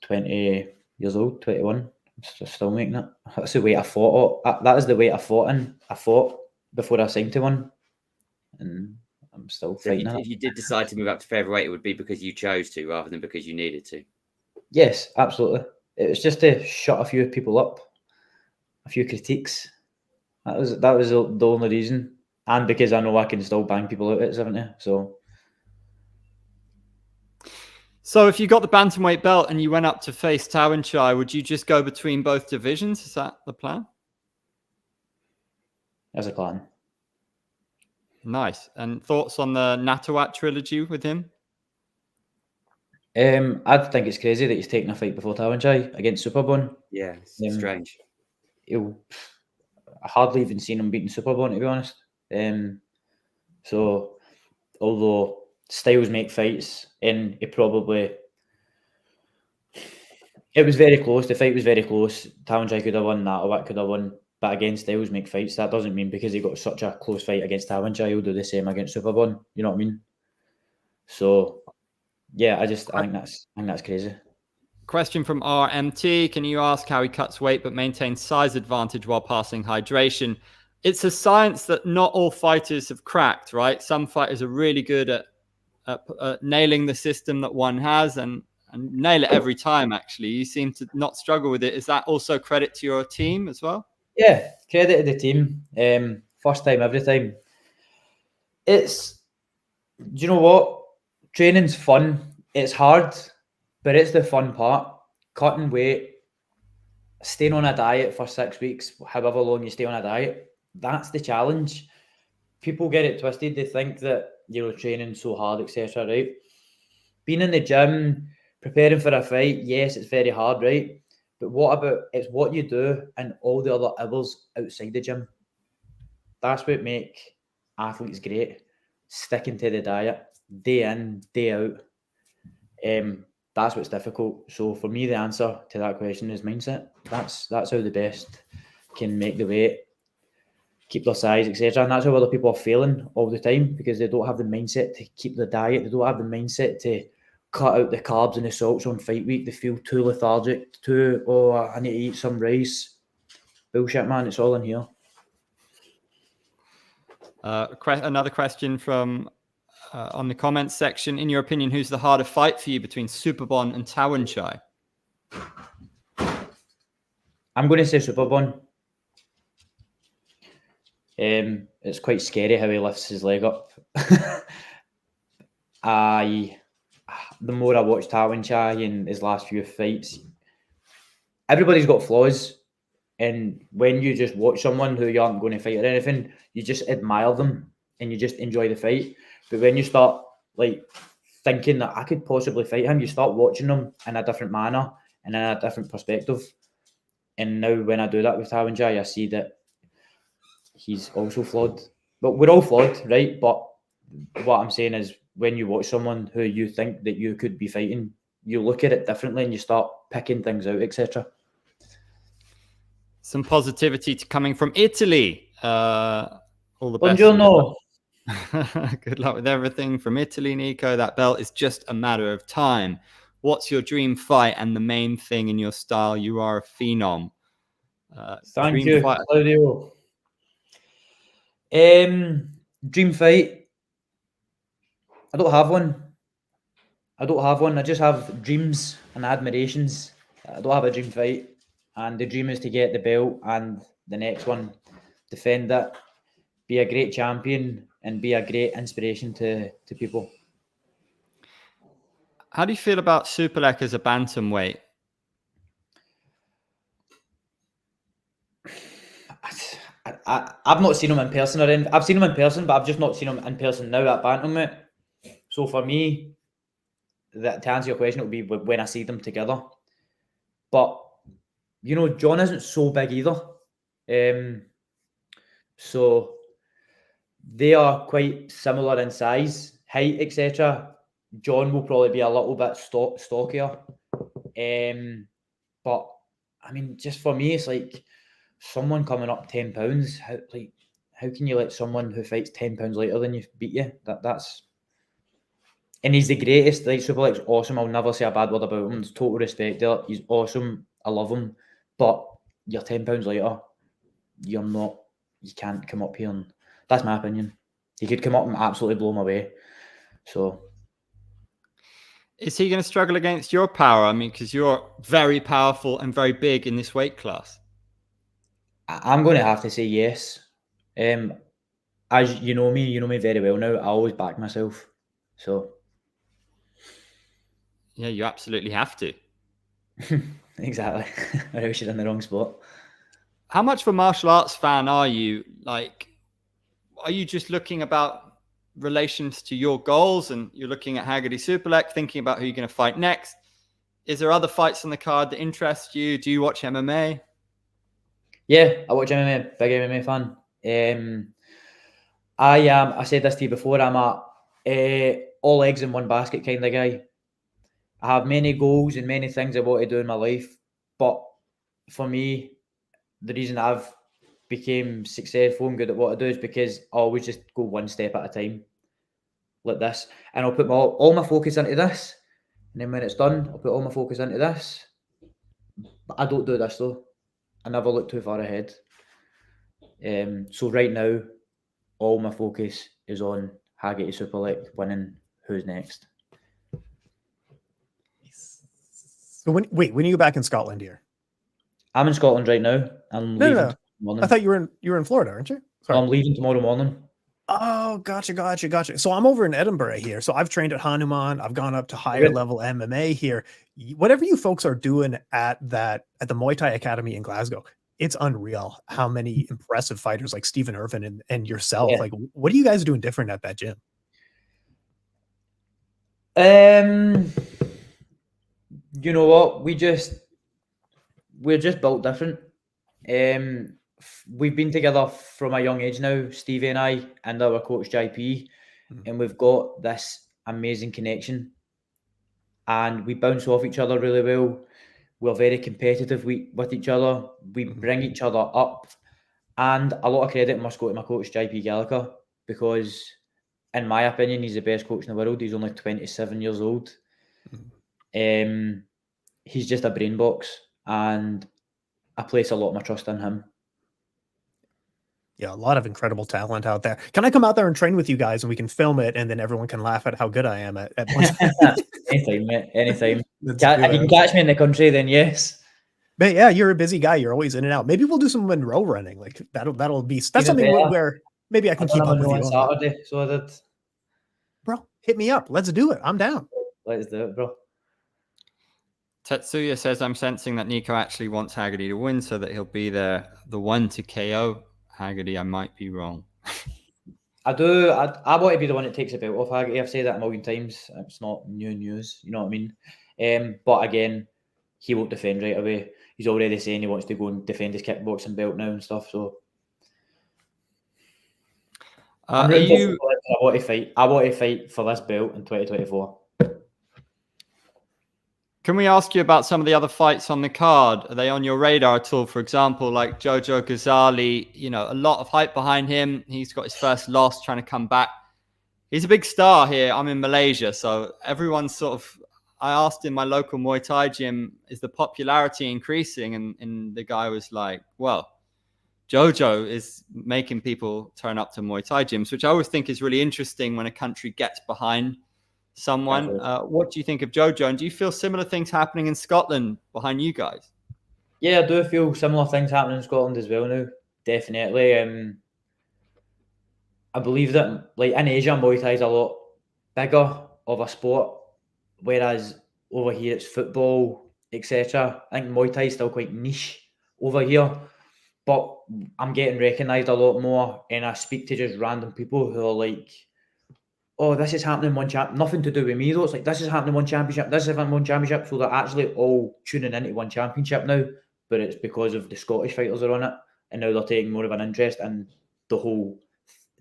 20 years old, 21. I'm still making it. That's the weight I fought at. That is the weight I fought in. I fought before I signed to one, and I'm still fighting. If you did decide to move up to featherweight, it would be because you chose to, rather than because you needed to. Yes, absolutely. It was just to shut a few people up, a few critiques. That was the only reason, and because I know I can still bang people out at 70. So if you got the bantamweight belt and you went up to face Tawanchai, would you just go between both divisions? Is that the plan? As a plan. Nice. And thoughts on the Natawat trilogy with him? I think it's crazy that he's taking a fight before Tawanchai against Superbone. Yeah, it's strange. I hardly even seen him beating Superbone, to be honest. So, although styles make fights, and it was very close. The fight was very close. Tawanchai could have won, Natawat could have won. But again, styles make fights. That doesn't mean because he got such a close fight against Tawanchai, he'll do the same against Superbone. You know what I mean? So, yeah, I think that's crazy. Question from RMT. Can you ask how he cuts weight but maintains size advantage while passing hydration? It's a science that not all fighters have cracked, right? Some fighters are really good at nailing the system that one has and nail it every time, actually. You seem to not struggle with it. Is that also credit to your team as well? Yeah, credit to the team. First time, every time. Do you know what? Training's fun. It's hard, but it's the fun part. Cutting weight, staying on a diet for 6 weeks, however long you stay on a diet, that's the challenge. People get it twisted. They think that, training's so hard, etc., right? Being in the gym, preparing for a fight, yes, it's very hard, right? But what about it's what you do and all the other hours outside the gym? That's what make athletes great. Sticking to the diet, day in, day out. That's what's difficult. So for me, the answer to that question is mindset. That's how the best can make the weight, keep their size, etc. And that's how other people are failing all the time because they don't have the mindset to keep the diet. They don't have the mindset to cut out the carbs and the salts on fight week. They feel too lethargic, I need to eat some rice. Bullshit, man. It's all in here. Another question from on the comments section. In your opinion, who's the harder fight for you between Superbone and Tawanchai? I'm going to say Superbone. It's quite scary how he lifts his leg up. The more I watch Tawanchai in his last few fights, everybody's got flaws. And when you just watch someone who you aren't going to fight or anything, you just admire them and you just enjoy the fight. But when you start thinking that I could possibly fight him, you start watching them in a different manner and in a different perspective. And now when I do that with Tawanchai, I see that he's also flawed. But we're all flawed, right? But what I'm saying is when you watch someone who you think that you could be fighting, you look at it differently and you start picking things out, etc. Some positivity coming from Italy. All the best. Buongiorno. Good luck with everything from Italy, Nico. That belt is just a matter of time. What's your dream fight and the main thing in your style? You are a phenom. Thank you, Claudio. Dream fight. I don't have one. I just have dreams and admirations. I don't have a dream fight. And the dream is to get the belt and the next one, defend it, be a great champion and be a great inspiration to people. How do you feel about Superlek as a bantamweight? I've not seen him in person or anything. I've seen him in person, but I've just not seen him in person now at bantamweight. So for me, that to answer your question, it would be when I see them together. But you know, John isn't so big either. So they are quite similar in size, height, etc. John will probably be a little bit stockier. But I mean, just for me, it's like someone coming up 10 pounds. How can you let someone who fights 10 pounds lighter than you beat you? That's and he's the greatest. Like Superlek's awesome. I'll never say a bad word about him. There's total respect there. He's awesome. I love him. But you're 10 pounds lighter. You're not. You can't come up here and. That's my opinion. He could come up and absolutely blow him away. So. Is he going to struggle against your power? I mean, because you're very powerful and very big in this weight class. I'm going to have to say yes. As you know me very well now. I always back myself. So. Yeah, you absolutely have to. Exactly. Or else you're in the wrong spot. How much of a martial arts fan are you? Like, are you just looking about relations to your goals and you're looking at Haggerty Superlek, thinking about who you're going to fight next? Is there other fights on the card that interest you? Do you watch MMA? Yeah, I watch MMA. Big MMA fan. I said this to you before, I'm a all eggs in one basket kind of guy. I have many goals and many things I want to do in my life. But for me, the reason I've became successful and good at what I do is because I always just go one step at a time. Like this. And I'll put all my focus into this. And then when it's done, I'll put all my focus into this. But I don't do this though. I never look too far ahead. So right now, all my focus is on Haggerty Superlek winning who's next. So when are you back in Scotland here? I'm in Scotland right now. I'm leaving tomorrow morning. I thought you were in Florida, aren't you? Sorry. I'm leaving tomorrow morning. Oh, gotcha. So I'm over in Edinburgh here. So I've trained at Hanuman. I've gone up to higher level MMA here. Whatever you folks are doing at the Muay Thai Academy in Glasgow, it's unreal how many impressive fighters like Stephen Irvin and yourself. Yeah. Like, what are you guys doing different at that gym? You know what? We're just built different. We've been together from a young age now, Stevie and I, and our coach JP, and we've got this amazing connection. And we bounce off each other really well. We're very competitive with each other. We bring each other up. And a lot of credit must go to my coach, JP Gallagher, because in my opinion, he's the best coach in the world. He's only 27 years old. He's just a brain box, and I place a lot of my trust in him. Yeah, a lot of incredible talent out there. Can I come out there and train with you guys and we can film it and then everyone can laugh at how good I am at Anytime, mate. Anytime. If you can catch me in the country, then yes. But yeah, you're a busy guy. You're always in and out. Maybe we'll do some Monroe running. Like that'll be that's something where maybe I can keep up with you on Saturday. So I did. Bro, hit me up. Let's do it. I'm down. Let's do it, bro. Tetsuya says, I'm sensing that Nico actually wants Haggerty to win so that he'll be the one to KO Haggerty. I might be wrong. I do. I want to be the one that takes the belt off Haggerty. I've said that a million times. It's not new news. You know what I mean? But again, he won't defend right away. He's already saying he wants to go and defend his kickboxing belt now and stuff. So I want to fight. I want to fight for this belt in 2024. Can we ask you about some of the other fights on the card? Are they on your radar at all? For example, like Jojo Ghazali, a lot of hype behind him. He's got his first loss, trying to come back. He's a big star here. I'm in Malaysia, so everyone's I asked in my local Muay Thai gym, is the popularity increasing? And the guy was like, well, Jojo is making people turn up to Muay Thai gyms, which I always think is really interesting when a country gets behind someone. What do you think of Jojo? And do you feel similar things happening in Scotland behind you guys? Yeah, I do feel similar things happening in Scotland as well now. Definitely. I believe that, like in Asia, Muay Thai is a lot bigger of a sport. whereas over here it's football, etc. I think Muay Thai is still quite niche over here, but I'm getting recognised a lot more, and I speak to just random people who are like, oh, this is happening one champ, nothing to do with me though. It's like, this is happening one championship, this is happening one championship. So they're actually all tuning into one championship now, but it's because of the Scottish fighters are on it, and now they're taking more of an interest in the whole,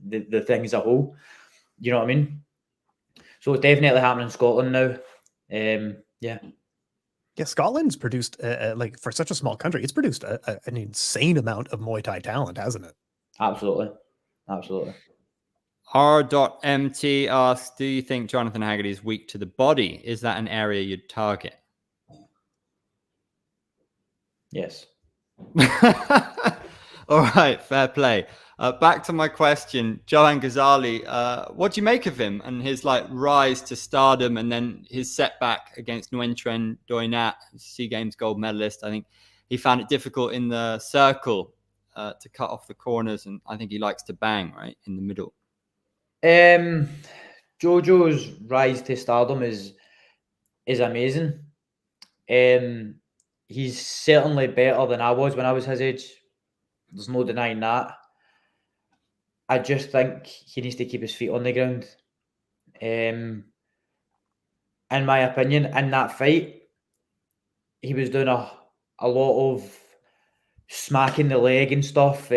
the thing as a whole. You know what I mean? So it's definitely happening in Scotland now. Yeah. Yeah, Scotland's produced, like for such a small country, it's produced an insane amount of Muay Thai talent, hasn't it? Absolutely. Absolutely. R.MT asks, do you think Jonathan Haggerty is weak to the body? Is that an area you'd target? Yes. All right, fair play. Back to my question, Johan Ghazali, what do you make of him and his rise to stardom, and then his setback against Nguyen Tran Doinat, SEA Games gold medalist? I think he found it difficult in the circle to cut off the corners, and I think he likes to bang right in the middle. Jojo's rise to stardom is amazing. He's certainly better than I was when I was his age. There's no denying that. I just think he needs to keep his feet on the ground. In my opinion, in that fight, he was doing a lot of smacking the leg and stuff.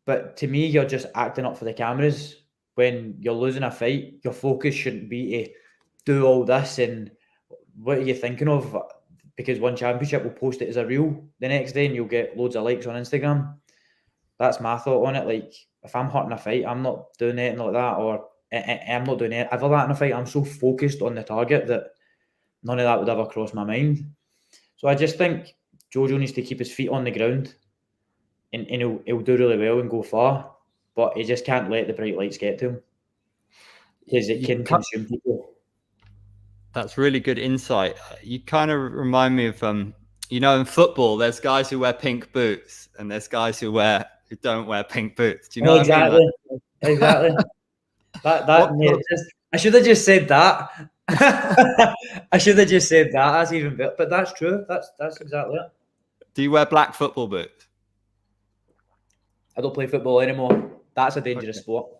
But to me, you're just acting up for the cameras. When you're losing a fight, your focus shouldn't be to do all this. And what are you thinking of? Because one championship will post it as a reel the next day and you'll get loads of likes on Instagram. That's my thought on it. Like, if I'm hurting a fight, I'm not doing anything like that, or I'm not doing it ever that in a fight. I'm so focused on the target that none of that would ever cross my mind. So I just think Jojo needs to keep his feet on the ground, and he'll do really well and go far. But he just can't let the bright lights get to him, because it can consume people. That's really good insight. You kind of remind me of, in football, there's guys who wear pink boots and there's guys who don't wear pink boots. Do you know exactly. what I mean? Exactly. I should have just said that. I should have just said that. That's even better. But that's true. That's exactly it. Do you wear black football boots? I don't play football anymore. That's a dangerous sport.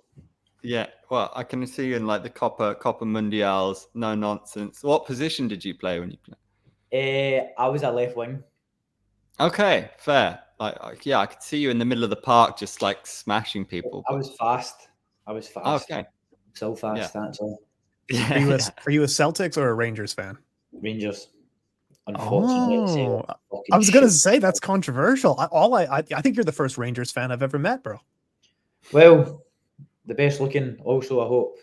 Yeah, well, I can see you in the Copa Mundials. No nonsense. What position did you play when you played? I was at left wing. Okay, fair. I could see you in the middle of the park, just smashing people. I was fast. Okay, so fast. Yeah. That's all. Yeah. Are you a Celtics or a Rangers fan? Rangers. Unfortunately, I was gonna say that's controversial. I think you're the first Rangers fan I've ever met, bro. Well, the best looking, also, I hope.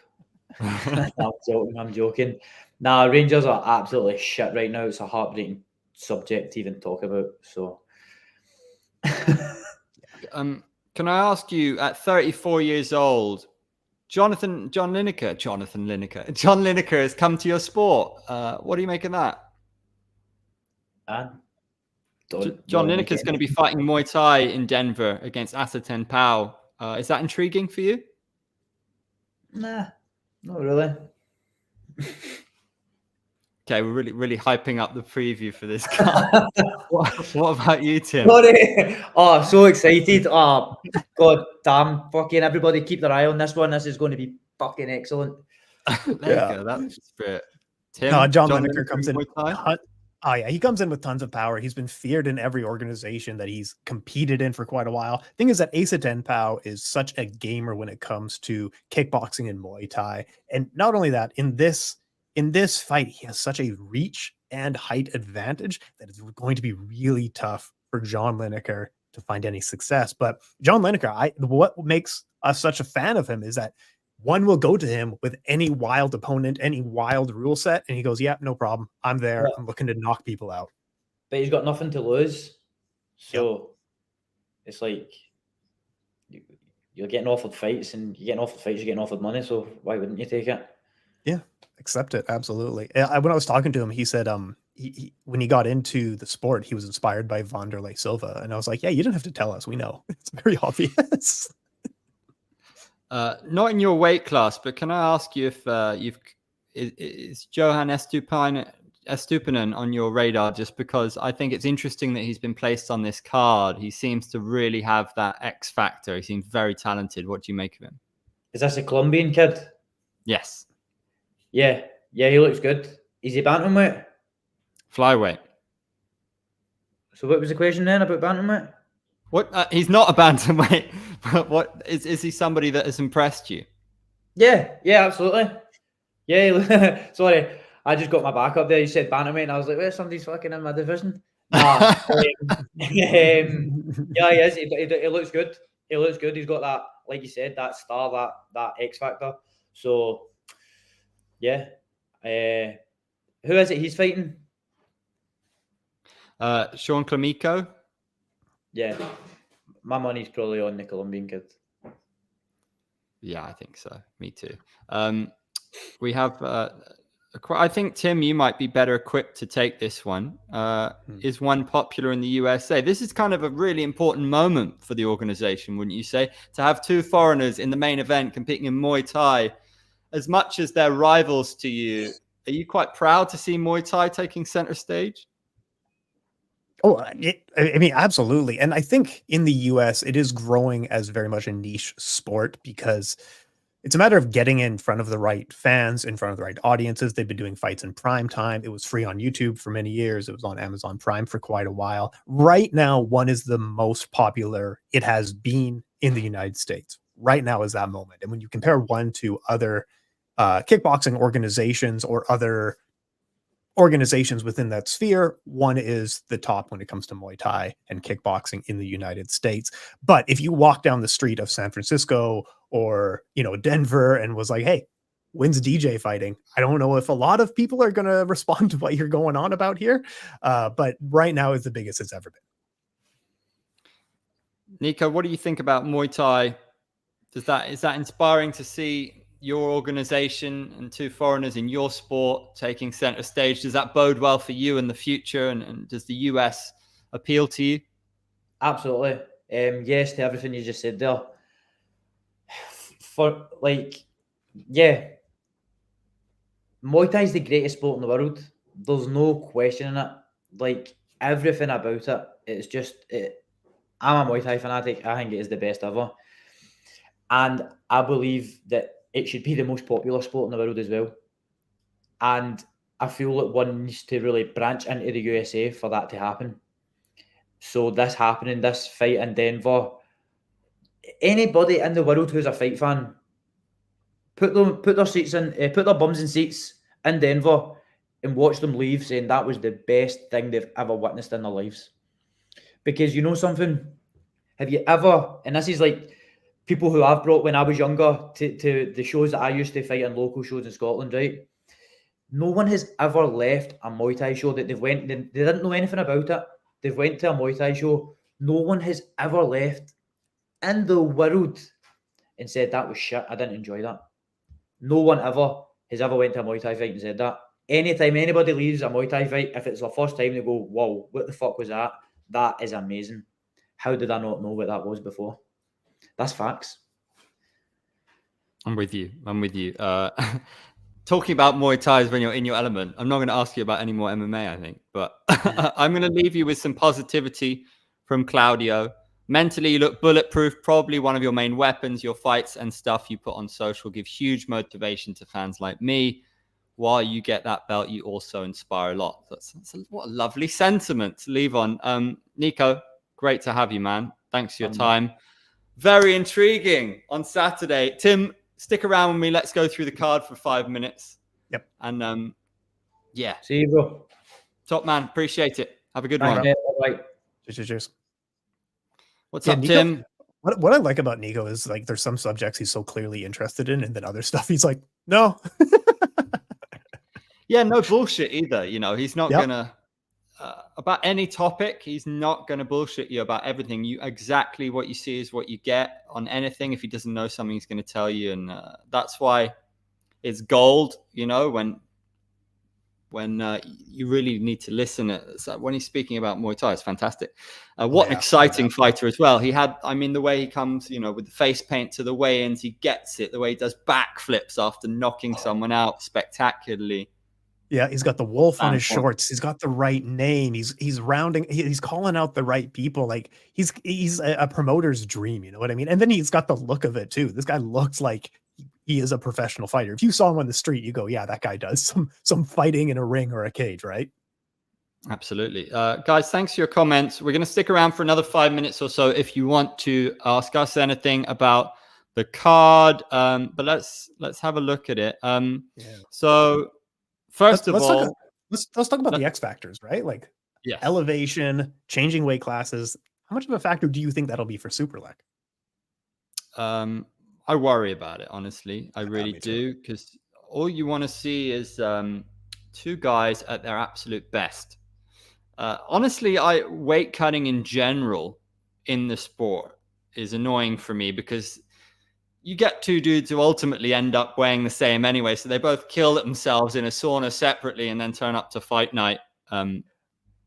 I'm joking. Nah, Rangers are absolutely shit right now. It's a heartbreaking subject to even talk about. So, can I ask you, at 34 years old, John Lineker has come to your sport. What do you make of that? John Lineker is going to be fighting Muay Thai in Denver against Asaten Pao. Is that intriguing for you? Nah, not really. Okay, we're really hyping up the preview for this guy. What about you, Tim? Oh, so excited. Oh, god damn. Fucking everybody keep their eye on this one. This is going to be fucking excellent. There you go. That's the spirit. Tim, no, John Lineker comes in. Oh yeah, he comes in with tons of power. He's been feared in every organization that he's competed in for quite a while. Thing is that Asaten Pao is such a gamer when it comes to kickboxing and Muay Thai. And not only that, in this fight, he has such a reach and height advantage that it's going to be really tough for John Lineker to find any success. But John Lineker, what makes us such a fan of him is that one will go to him with any wild opponent, any wild rule set, and he goes, yeah, no problem. I'm there. Yeah. I'm looking to knock people out. But he's got nothing to lose. So it's like you're getting offered fights, and you're getting offered money. So why wouldn't you take it? Yeah, accept it. Absolutely. When I was talking to him, he said he when he got into the sport, he was inspired by Wanderlei Silva. And I was like, yeah, you didn't have to tell us. We know. It's very obvious. Not in your weight class, but can I ask you if is Johan Estupinan on your radar? Just because I think it's interesting that he's been placed on this card. He seems to really have that X factor. He seems very talented. What do you make of him? Is this a Colombian kid? Yes. Yeah, he looks good. Is he bantamweight? Flyweight. So what was the question then about bantamweight? What? He's not a bantamweight. But what is he? Somebody that has impressed you? Yeah, absolutely. Yeah, sorry, I just got my back up there. You said bantamweight, and I was like, "Where's somebody's fucking in my division?" Nah, yeah, he is. He looks good. He looks good. He's got that, like you said, that star, that X factor. So, yeah. Who is it he's fighting? Sean Clamico. Yeah, my money's probably on the Colombian kid. Yeah, I think so. Me too. We have. I think Tim, you might be better equipped to take this one. Is one popular in the USA? This is kind of a really important moment for the organization, wouldn't you say? To have two foreigners in the main event competing in Muay Thai, as much as they're rivals to you, are you quite proud to see Muay Thai taking center stage? Oh, I mean, absolutely. And I think in the US, it is growing as very much a niche sport because it's a matter of getting in front of the right fans, in front of the right audiences. They've been doing fights in prime time. It was free on YouTube for many years. It was on Amazon Prime for quite a while. Right now, one is the most popular it has been in the United States. Right now is that moment. And when you compare one to other kickboxing organizations or other organizations within that sphere, one is the top when it comes to Muay Thai and kickboxing in the United States. But if you walk down the street of San Francisco or, Denver and was like, hey, when's DJ fighting? I don't know if a lot of people are going to respond to what you're going on about here. But right now is the biggest it's ever been. Nico, what do you think about Muay Thai? Is that inspiring to see your organization and two foreigners in your sport taking center stage? Does that bode well for you in the future? And does the US appeal to you? Absolutely. Yes to everything you just said there. Muay Thai is the greatest sport in the world. There's no questioning it. Like, everything about it, it's just, I'm a Muay Thai fanatic. I think it is the best ever. And I believe that it should be the most popular sport in the world as well. And I feel that one needs to really branch into the USA for that to happen. So this fight in Denver, anybody in the world who's a fight fan, put their bums in seats in Denver and watch them leave saying that was the best thing they've ever witnessed in their lives. Because you know something? Have you ever, and this is like people who I've brought when I was younger to the shows that I used to fight in local shows in Scotland, right? No one has ever left a Muay Thai show that they didn't know anything about it. They've went to a Muay Thai show. No one has ever left in the world and said that was shit. I didn't enjoy that. No one ever has ever went to a Muay Thai fight and said that. Anytime anybody leaves a Muay Thai fight, if it's their first time, they go, "Whoa, what the fuck was that? That is amazing. How did I not know what that was before?" That's facts. I'm with you. Talking about Muay Thai is when you're in your element. I'm not going to ask you about any more MMA, I think, but I'm going to leave you with some positivity from Claudio. Mentally, you look bulletproof. Probably one of your main weapons, your fights and stuff you put on social give huge motivation to fans like me. While you get that belt, you also inspire a lot. What a lovely sentiment to leave on. Nico, great to have you, man. Thanks for your time. Very intriguing on Saturday. Tim, stick around with me. Let's go through the card for 5 minutes. Yep. And yeah. See you, bro. Top man. Appreciate it. Have a good Thanks, one. mate. Bye. Cheers. What's up, Nico, Tim? What I like about Nico is like there's some subjects he's so clearly interested in, and then other stuff he's like, no. Yeah, no bullshit either. He's not gonna about any topic. He's not gonna bullshit you about everything. Exactly what you see is what you get on anything. If he doesn't know something, he's gonna tell you, and that's why it's gold. When when you really need to listen. So when he's speaking about Muay Thai, it's fantastic. What an exciting fighter as well. He had, I mean, the way he comes, you know, with the face paint to the weigh-ins, he gets it. The way he does backflips after knocking someone out spectacularly. Yeah, he's got the wolf on his shorts. He's got the right name. He's rounding. He's calling out the right people. Like he's a promoter's dream. You know what I mean? And then he's got the look of it too. This guy looks like he is a professional fighter. If you saw him on the street, you go, yeah, that guy does some fighting in a ring or a cage, right? Absolutely. Guys, thanks for your comments. We're going to stick around for another 5 minutes or so if you want to ask us anything about the card. But let's have a look at it. So first of all, let's talk about the X factors, right? Like elevation, changing weight classes. How much of a factor do you think that'll be for Superlek? I worry about it, honestly. I really do, because all you want to see is two guys at their absolute best. Honestly, weight cutting in general in the sport is annoying for me, because you get two dudes who ultimately end up weighing the same anyway. So they both kill themselves in a sauna separately and then turn up to fight night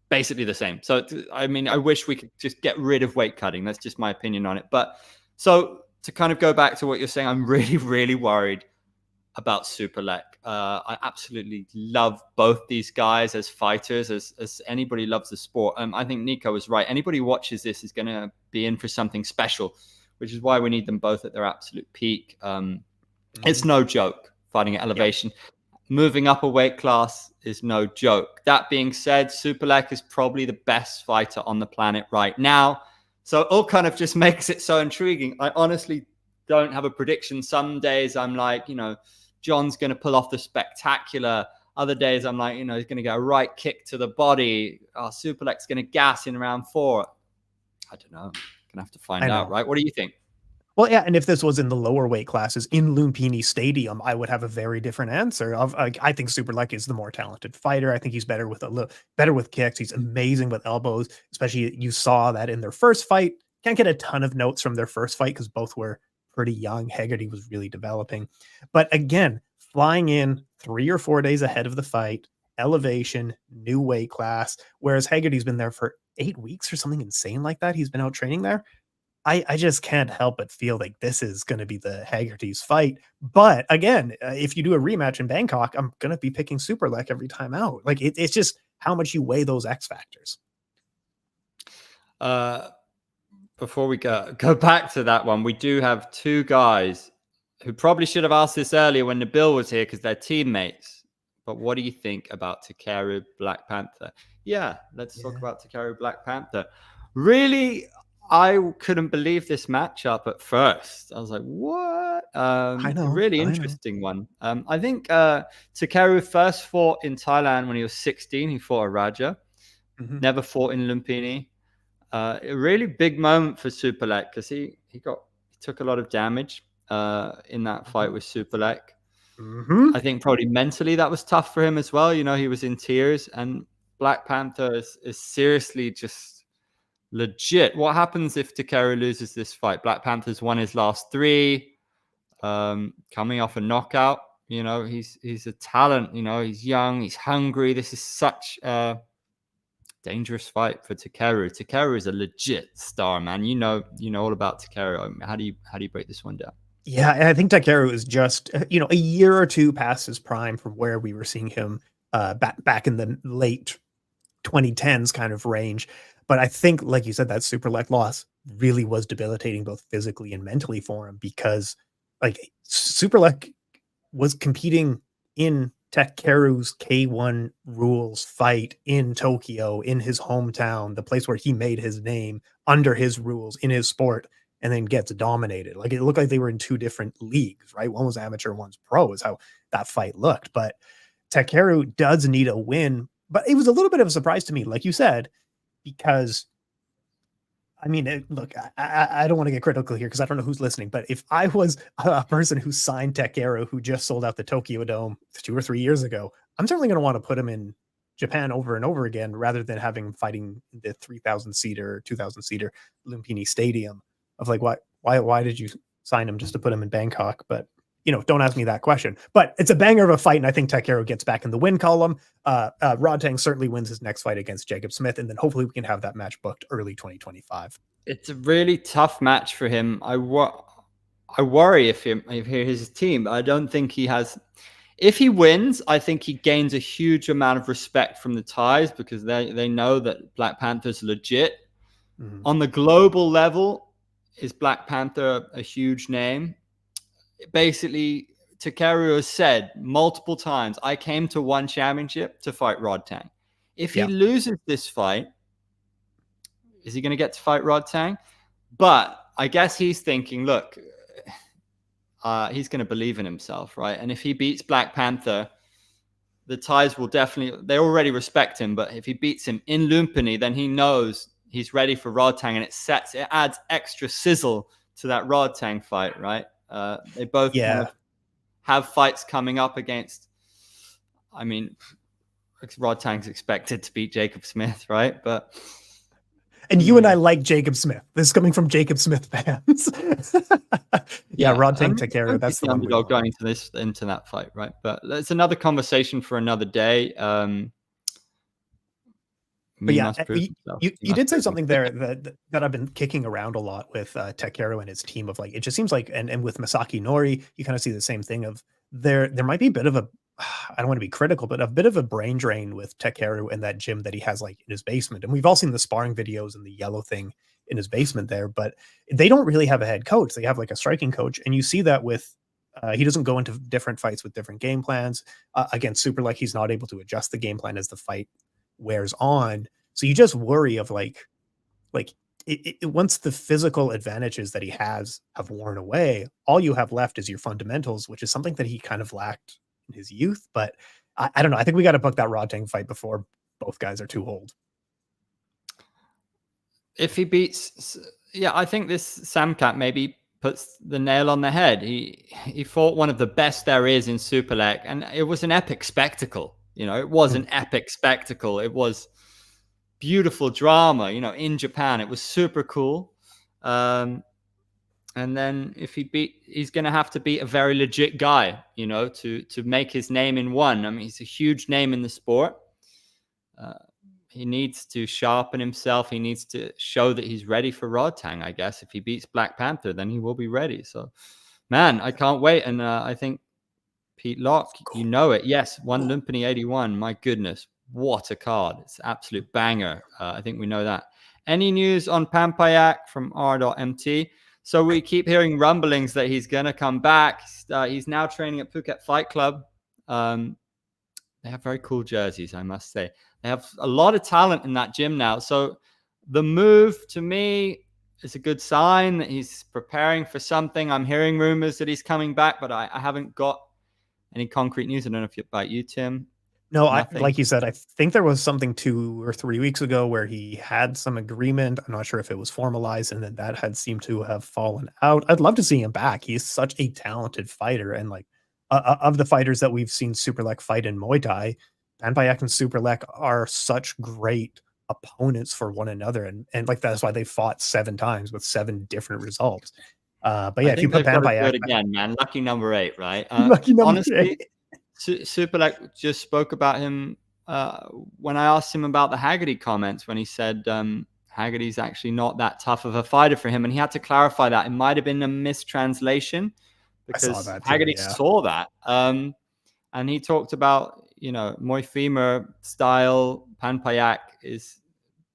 basically the same. So, I mean, I wish we could just get rid of weight cutting. That's just my opinion on it. But so to kind of go back to what you're saying, I'm really, really worried about Superlek. I absolutely love both these guys as fighters, as anybody loves the sport. I think Nico was right. Anybody who watches this is going to be in for something special, which is why we need them both at their absolute peak. It's no joke fighting at elevation. Moving up a weight class is no joke. That being said, Superlek is probably the best fighter on the planet right now. So it all kind of just makes it so intriguing. I honestly don't have a prediction. Some days I'm like, you know, John's going to pull off the spectacular. Other days I'm like, you know, he's going to get a right kick to the body. Superlek's going to gas in round 4. I don't know. Going to have to find out, right? What do you think? Well, yeah, and if this was in the lower weight classes in Lumpini Stadium, I would have a very different answer. I think Superlek is the more talented fighter. I think he's better with kicks. He's amazing with elbows, especially you saw that in their first fight. Can't get a ton of notes from their first fight because both were pretty young. Haggerty was really developing. But again, flying in 3 or 4 days ahead of the fight, elevation, new weight class, whereas Haggerty's been there for 8 weeks or something insane like that. He's been out training there. I just can't help but feel like this is going to be the Haggerty's fight. But again, if you do a rematch in Bangkok, I'm going to be picking Superlek every time out. Like it's just how much you weigh those X factors. Before we go back to that one, we do have two guys who probably should have asked this earlier when Nabil was here because they're teammates. But what do you think about Takeru Black Panther? Yeah, let's talk about Takeru Black Panther. Really, I couldn't believe this matchup at first. I was like, what? I know. Really interesting one. I think Takeru first fought in Thailand when he was 16. He fought a Raja. Never fought in Lumpini. A really big moment for Superlek because he took a lot of damage in that fight with Superlek. I think probably mentally that was tough for him as well. You know, he was in tears, and Black Panther is seriously just legit. What happens if Takeru loses this fight? Black Panther's won his last 3, coming off a knockout. You know, he's a talent. You know, he's young, he's hungry. This is such a dangerous fight for Takeru. Takeru is a legit star, man. You know all about Takeru. How do you break this one down? Yeah, and I think Takeru is just a year or two past his prime from where we were seeing him back in the late 2010s kind of range. But I think, like you said, that Superlek loss really was debilitating both physically and mentally for him because, like, Superlek was competing in Takeru's K1 rules fight in Tokyo, in his hometown, the place where he made his name under his rules in his sport, and then gets dominated. Like, it looked like they were in 2 different leagues, right? One was amateur, one's pro, is how that fight looked. But Takeru does need a win. But it was a little bit of a surprise to me, like you said, because, I mean, look, I don't want to get critical here because I don't know who's listening, but if I was a person who signed Takeru, who just sold out the Tokyo Dome 2 or 3 years ago, I'm certainly going to want to put him in Japan over and over again rather than having him fighting the 3,000-seater, 2,000-seater Lumpini Stadium. Of like, why did you sign him just to put him in Bangkok? But don't ask me that question. But it's a banger of a fight, and I think Takeru gets back in the win column. Rodtang certainly wins his next fight against Jacob Smith, and then hopefully we can have that match booked early 2025. It's a really tough match for him. I worry if he's his team. I don't think he has. If he wins, I think he gains a huge amount of respect from the Thais because they know that Black Panther's legit. Mm-hmm. On the global level, is Black Panther a huge name? Basically, Takeru has said multiple times, I came to one championship to fight Rodtang. If he loses this fight, is he going to get to fight Rodtang? But I guess he's thinking, look, he's going to believe in himself, right? And if he beats Black Panther, the Thais will definitely, they already respect him, but if he beats him in Lumpini, then he knows he's ready for Rodtang, and it adds extra sizzle to that Rodtang fight, right? They both kind of have fights coming up against, I mean, Rodtang's expected to beat Jacob Smith, right? And you and I like Jacob Smith. This is coming from Jacob Smith fans. Rodtang Takeru. That's the underdog going into that fight, right? But it's another conversation for another day. But you did say something there that I've been kicking around a lot with Takeru and his team of like, it just seems like, and with Masaki Nori, you kind of see the same thing of there might be a bit of a, I don't want to be critical, but a bit of a brain drain with Takeru and that gym that he has like in his basement. And we've all seen the sparring videos and the yellow thing in his basement there, but they don't really have a head coach. They have like a striking coach. And you see that with, he doesn't go into different fights with different game plans. Against Superlek, he's not able to adjust the game plan as the fight wears on. So you just worry of like once the physical advantages that he has have worn away, all you have left is your fundamentals, which is something that he kind of lacked in his youth. But I don't know. I think we got to book that Rodtang fight before both guys are too old. If he beats, I think this Samcat maybe puts the nail on the head. He fought one of the best there is in Superlek, and it was an epic spectacle. It was an epic spectacle. It was beautiful drama, in Japan. It was super cool. And then if he's going to have to beat a very legit guy, to make his name in one. I mean, he's a huge name in the sport. He needs to sharpen himself. He needs to show that he's ready for Rodtang, I guess. If he beats Black Panther, then he will be ready. So, man, I can't wait. And I think Pete Locke, it. Yes, one Lumpini 81. My goodness, what a card. It's an absolute banger. I think we know that. Any news on Pampayak from R.MT? So we keep hearing rumblings that he's going to come back. He's now training at Phuket Fight Club. They have very cool jerseys, I must say. They have a lot of talent in that gym now. So the move, to me, is a good sign that he's preparing for something. I'm hearing rumors that he's coming back, but I haven't got any concrete news. I don't know about you, Tim. No, like you said, I think there was something 2 or 3 weeks ago where he had some agreement. I'm not sure if it was formalized, and then that had seemed to have fallen out. I'd love to see him back. He's such a talented fighter, and like of the fighters that we've seen Superlek fight in Muay Thai, Pampayak and Superlek are such great opponents for one another, and like that's why they fought 7 times with 7 different results. But yeah, if you put Pampayak again, man, lucky number 8, right? Lucky number honestly, 8. Superlek just spoke about him when I asked him about the Haggerty comments, when he said Haggerty's actually not that tough of a fighter for him, and he had to clarify that. It might have been a mistranslation because Haggerty saw that, and he talked about Muay Femur style. Pampayak is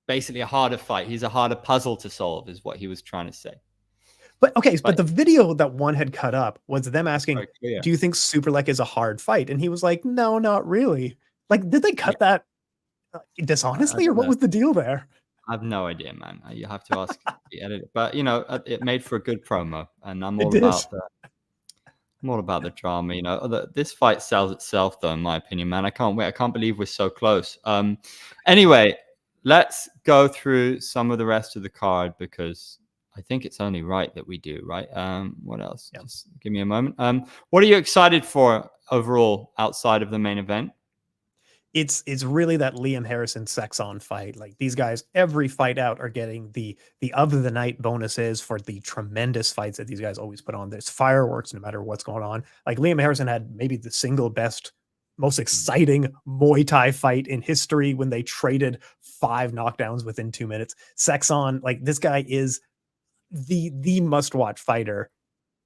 basically a harder fight. He's a harder puzzle to solve, is what he was trying to say. But but the video that one had cut up was them asking, do you think Superlek is a hard fight? And he was like, no, not really. Like, did they cut that dishonestly, or what was the deal there? I have no idea, man. You have to ask the editor. But, it made for a good promo, and I'm all about the drama. This fight sells itself, though, in my opinion, man. I can't wait. I can't believe we're so close. Anyway, let's go through some of the rest of the card, because I think it's only right that we do, right? What else? Yeah. Just give me a moment. What are you excited for overall outside of the main event? it's really that Liam Harrison Sexton fight. Like these guys, every fight out are getting the of the night bonuses for the tremendous fights that these guys always put on. There's fireworks no matter what's going on. Like Liam Harrison had maybe the single best, most exciting Muay Thai fight in history when they traded 5 knockdowns within 2 minutes. Sexton, like this guy is the must watch fighter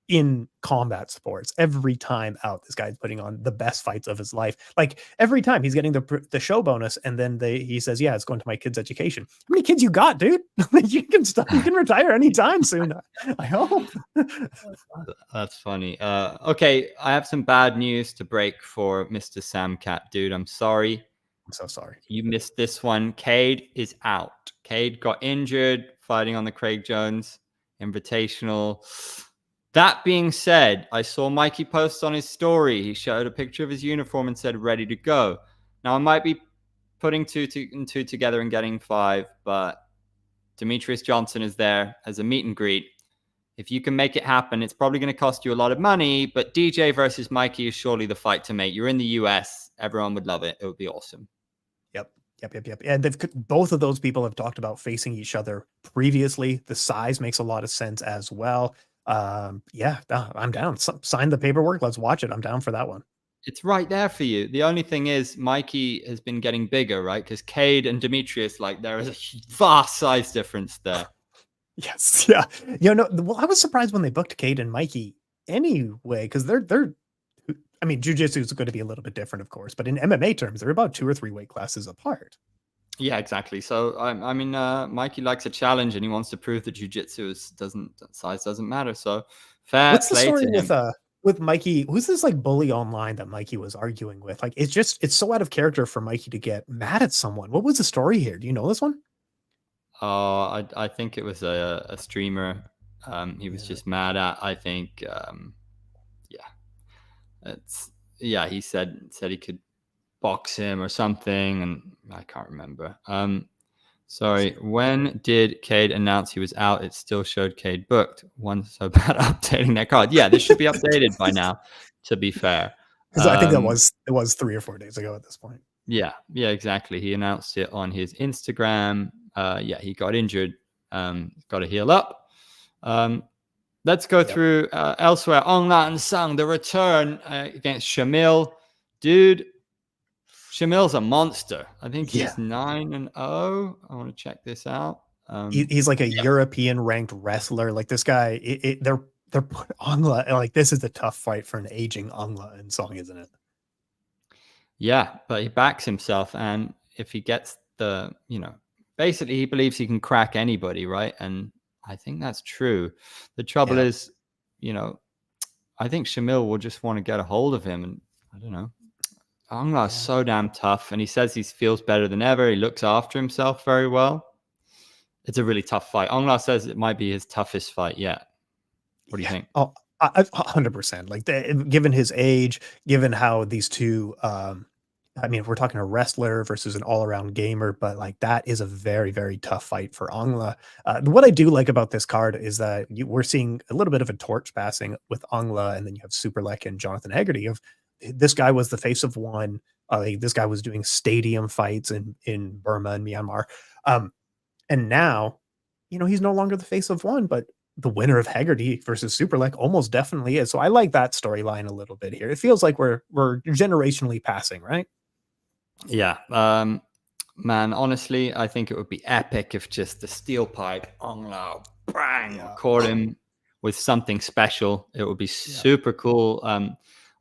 in combat sports. Every time out, this guy's putting on the best fights of his life. Like every time he's getting the show bonus, and then he says, "Yeah, it's going to my kids' education." How many kids you got, dude? You can stop. You can retire anytime soon. I hope. That's funny. Okay, I have some bad news to break for Mr. Sam Cat, dude. I'm sorry. I'm so sorry. You missed this one. Cade is out. Cade got injured fighting on the Craig Jones Invitational. That being said, I saw Mikey post on his story. He showed a picture of his uniform and said, ready to go. Now, I might be putting two together and getting 5, but Demetrius Johnson is there as a meet and greet. If you can make it happen, it's probably going to cost you a lot of money, but DJ versus Mikey is surely the fight to make. You're in the US. Everyone would love it. It would be awesome. Yep. And both of those people have talked about facing each other previously. The size makes a lot of sense as well. Yeah, I'm down. Sign the paperwork. Let's watch it. I'm down for that one. It's right there for you. The only thing is Mikey has been getting bigger, right? Because Cade and Demetrius, like there is a vast size difference there. Yes. Yeah. Well, I was surprised when they booked Cade and Mikey anyway, because they're I mean, jiu-jitsu is going to be a little bit different, of course, but in MMA terms, they're about 2 or 3 weight classes apart. Yeah, exactly. So I mean, Mikey likes a challenge, and he wants to prove that jiu-jitsu size doesn't matter. So fair What's the play story to him. with Mikey? Who's this like bully online that Mikey was arguing with? Like, it's so out of character for Mikey to get mad at someone. What was the story here? Do you know this one? I think it was a streamer. He was just mad at. I think. He said he could box him or something, and I can't remember. Sorry, when did Cade announce he was out? It still showed Cade booked. One so bad updating their card. Yeah, this should be updated by now, to be fair. Because I think it was 3 or 4 days ago at this point. Yeah, exactly. He announced it on his Instagram. He got injured. Got to heal up. Let's go through elsewhere. Ong Lan Sung, the return against Shamil. Dude, Shamil's a monster. I think he's 9-0. I want to check this out. He's like a European ranked wrestler. Like this guy, they're putting Ong Lan, like this is a tough fight for an aging Ong Lan Sung, isn't it? Yeah, but he backs himself, and if he gets basically he believes he can crack anybody, right? And I think that's true. The trouble is, I think Shamil will just want to get a hold of him, and I don't know. Ong Lan is so damn tough, and he says he feels better than ever. He looks after himself very well. It's a really tough fight. Ong Lan says it might be his toughest fight yet. What do you think? Oh, 100%. Like, given his age, given how these two, I mean, if we're talking a wrestler versus an all-around gamer, but like that is a very, very tough fight for Ong Lan. What I do like about this card is that we're seeing a little bit of a torch passing with Ong Lan, and then you have Superlek and Jonathan Haggerty. Of this guy was the face of one. This guy was doing stadium fights in Burma and Myanmar, and now, he's no longer the face of one, but the winner of Haggerty versus Superlek almost definitely is. So I like that storyline a little bit here. It feels like we're generationally passing, right? Yeah. Man, honestly, I think it would be epic if just the steel pipe, Ong Lan, bang, caught him with something special. It would be super cool.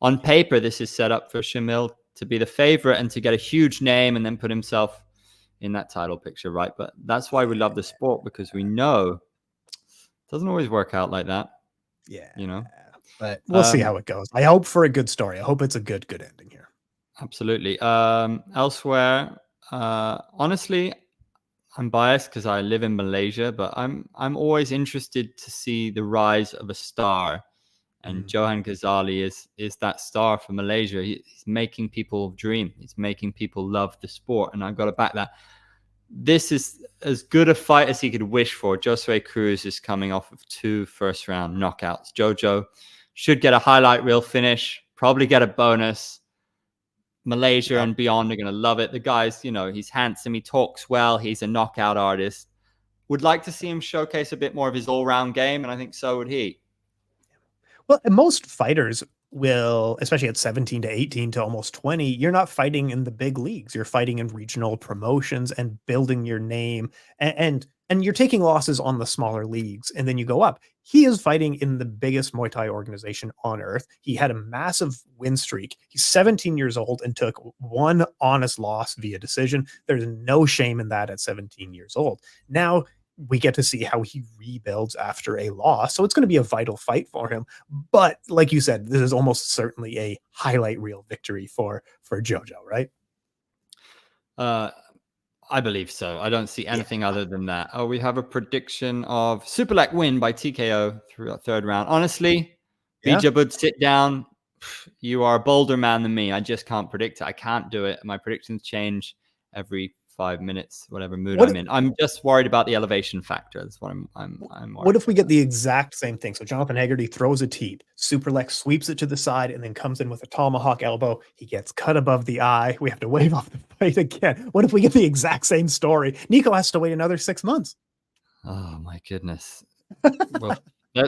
On paper, this is set up for Shamil to be the favorite and to get a huge name and then put himself in that title picture, right? But that's why we love the sport, because we know it doesn't always work out like that. Yeah. But we'll see how it goes. I hope for a good story. I hope it's a good ending here. Absolutely. Elsewhere, honestly, I'm biased because I live in Malaysia, but I'm always interested to see the rise of a star, and Johan Ghazali is that star for Malaysia. He's making people dream. He's making people love the sport, and I've got to back that. This is as good a fight as he could wish for. Josue Cruz is coming off of 2 first-round knockouts. Jojo should get a highlight reel finish, probably get a bonus. Malaysia and beyond are going to love it. The guy's, he's handsome. He talks well. He's a knockout artist. Would like to see him showcase a bit more of his all-round game, and I think so would he. Well, and most fighters will, especially at 17 to 18 to almost 20, you're not fighting in the big leagues. You're fighting in regional promotions and building your name, and you're taking losses on the smaller leagues, and then you go up. He is fighting in the biggest Muay Thai organization on earth. He had a massive win streak. He's 17 years old and took one honest loss via decision. There's no shame in that at 17 years old. Now we get to see how he rebuilds after a loss. So it's going to be a vital fight for him. But like you said, this is almost certainly a highlight reel victory for Jojo, right? I believe so. I don't see anything other than that. Oh, we have a prediction of Superlek win by TKO through third round. Honestly, Bijabud, sit down. You are a bolder man than me. I just can't predict it. I can't do it. My predictions change every 5 minutes, whatever mood I'm in. I'm just worried about the elevation factor. That's what I'm worried. What if we get the exact same thing? So Jonathan Haggerty throws a teep, Superlek sweeps it to the side, and then comes in with a tomahawk elbow. He gets cut above the eye. We have to wave off the fight again. What if we get the exact same story? Nico has to wait another 6 months. Oh my goodness. Well,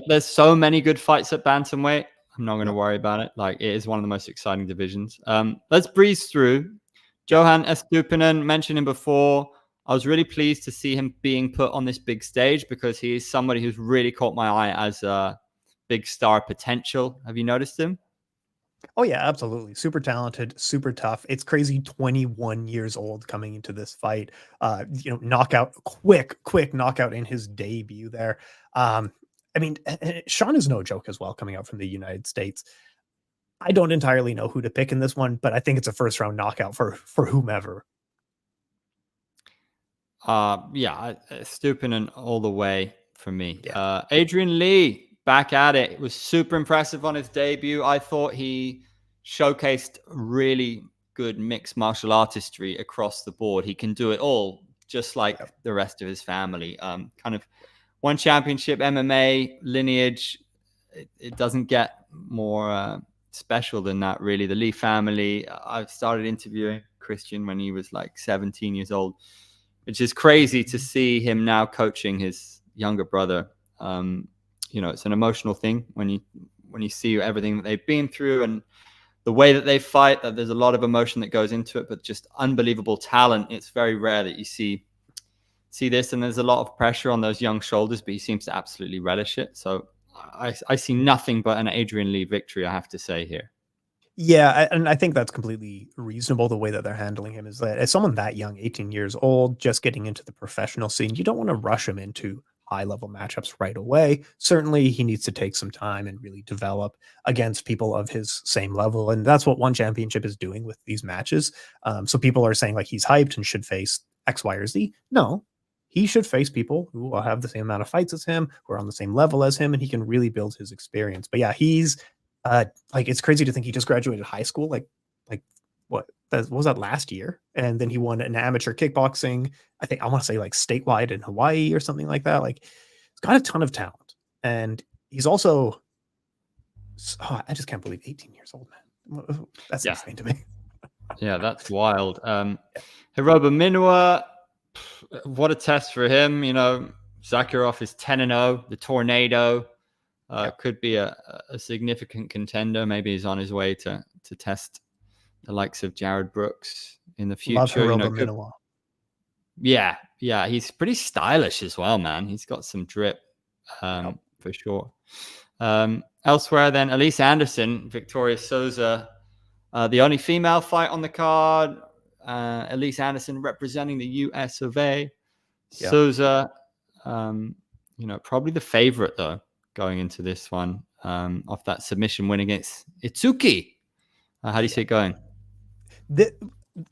there's so many good fights at bantamweight. I'm not going to worry about it. Like, it is one of the most exciting divisions. Let's breeze through. Johan Estupinen, mentioned him before. I was really pleased to see him being put on this big stage because he is somebody who's really caught my eye as a big star potential. Have you noticed him? Oh, yeah, absolutely. Super talented, super tough. It's crazy. 21 years old coming into this fight. Knockout, quick knockout in his debut there. I mean, Sean is no joke as well, coming out from the United States. I don't entirely know who to pick in this one, but I think it's a first round knockout for whomever. Stupinen all the way for me. Yeah. Adrian Lee back at it. It was super impressive on his debut. I thought he showcased really good mixed martial artistry across the board. He can do it all, just like the rest of his family. Kind of one championship MMA lineage. It doesn't get more special than that, really. The Lee family. I've started interviewing Christian when he was like 17 years old, which is crazy to see him now coaching his younger brother. It's an emotional thing when you see everything that they've been through and the way that they fight. That there's a lot of emotion that goes into it, but just unbelievable talent. It's very rare that you see this, and there's a lot of pressure on those young shoulders, but he seems to absolutely relish it. So I see nothing but an Adrian Lee victory, I have to say here. Yeah, and I think that's completely reasonable. The way that they're handling him is that as someone that young, 18 years old, just getting into the professional scene, you don't want to rush him into high-level matchups right away. Certainly, he needs to take some time and really develop against people of his same level, and that's what One Championship is doing with these matches. So people are saying like he's hyped and should face X, Y, or Z. No, he should face people who will have the same amount of fights as him, who are on the same level as him, and he can really build his experience. But yeah, he's it's crazy to think he just graduated high school. What was that last year? And then he won an amateur kickboxing, I want to say like statewide in Hawaii or something like that. Like, he's got a ton of talent. And he's also, I just can't believe 18 years old, man. That's insane to me. Yeah, that's wild. Hiroba Minua, what a test for him. Zakharov is 10-0, the Tornado. Could be a significant contender. Maybe he's on his way to test the likes of Jared Brooks in the future. Minua. Yeah, he's pretty stylish as well, man. He's got some drip, for sure. Elsewhere, then, Elise Anderson, Victoria Souza, the only female fight on the card. Elise Anderson representing the US of A. Yeah. Souza, probably the favorite though, going into this one, off that submission win against Itsuki. How do you see it going? The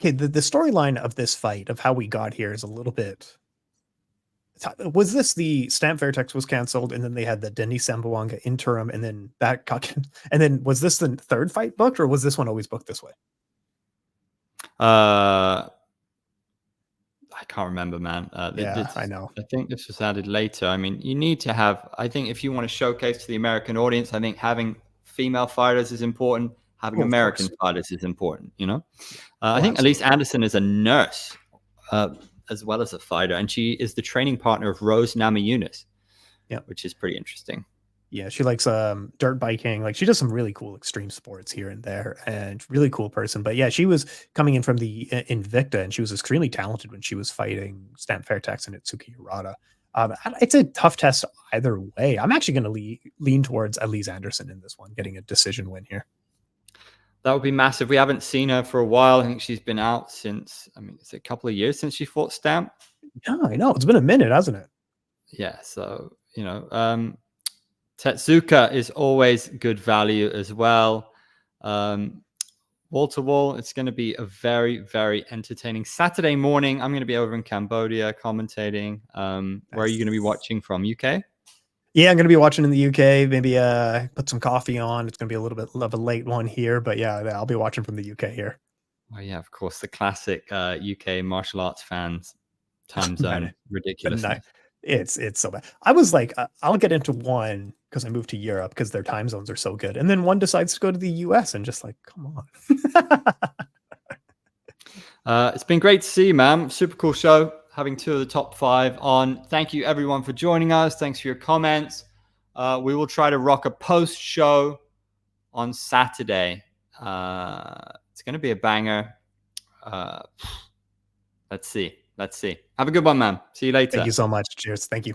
storyline of this fight, of how we got here, is a little bit. Was this the Stamp Fairtex was canceled, and then they had the Denis Sambawanga interim, and then that got, and then was this the third fight booked, or was this one always booked this way? I can't remember, man. I know. I think this was added later. I mean, you need to have, I think if you want to showcase to the American audience, I think having female fighters is important. having Oh, of American course. fighters is important, you know? Oh, I think absolutely. Elise Anderson is a nurse as well as a fighter, and she is the training partner of Rose Namajunas, which is pretty interesting. Yeah, she likes dirt biking. Like she does some really cool extreme sports here and there, and really cool person. But yeah, she was coming in from the Invicta, and she was extremely talented when she was fighting Stan Fairtex and Itsuki Hirata. It's a tough test either way. I'm actually going to lean towards Elise Anderson in this one, getting a decision win here. That would be massive. We haven't seen her for a while. I think she's been out since, I mean, it's a couple of years since she fought Stamp. Yeah, I know. It's been a minute, hasn't it? Yeah. So, you know, Tetsuka is always good value as well. Wall to wall, it's going to be a very, very entertaining Saturday morning. I'm going to be over in Cambodia commentating. Where are you going to be watching from? UK? Yeah, I'm going to be watching in the UK. Maybe put some coffee on. It's going to be a little bit of a late one here, but yeah, I'll be watching from the UK here. Oh yeah, of course, the classic UK martial arts fans time zone ridiculousness. It's so bad. I was like, I'll get into one because I moved to Europe because their time zones are so good, and then one decides to go to the US, and just like, come on. It's been great to see you, man. Super cool show. Having 2 of the top 5 on. Thank you everyone for joining us. Thanks for your comments. We will try to rock a post show on Saturday. It's going to be a banger. Let's see. Have a good one, man. See you later. Thank you so much. Cheers. Thank you.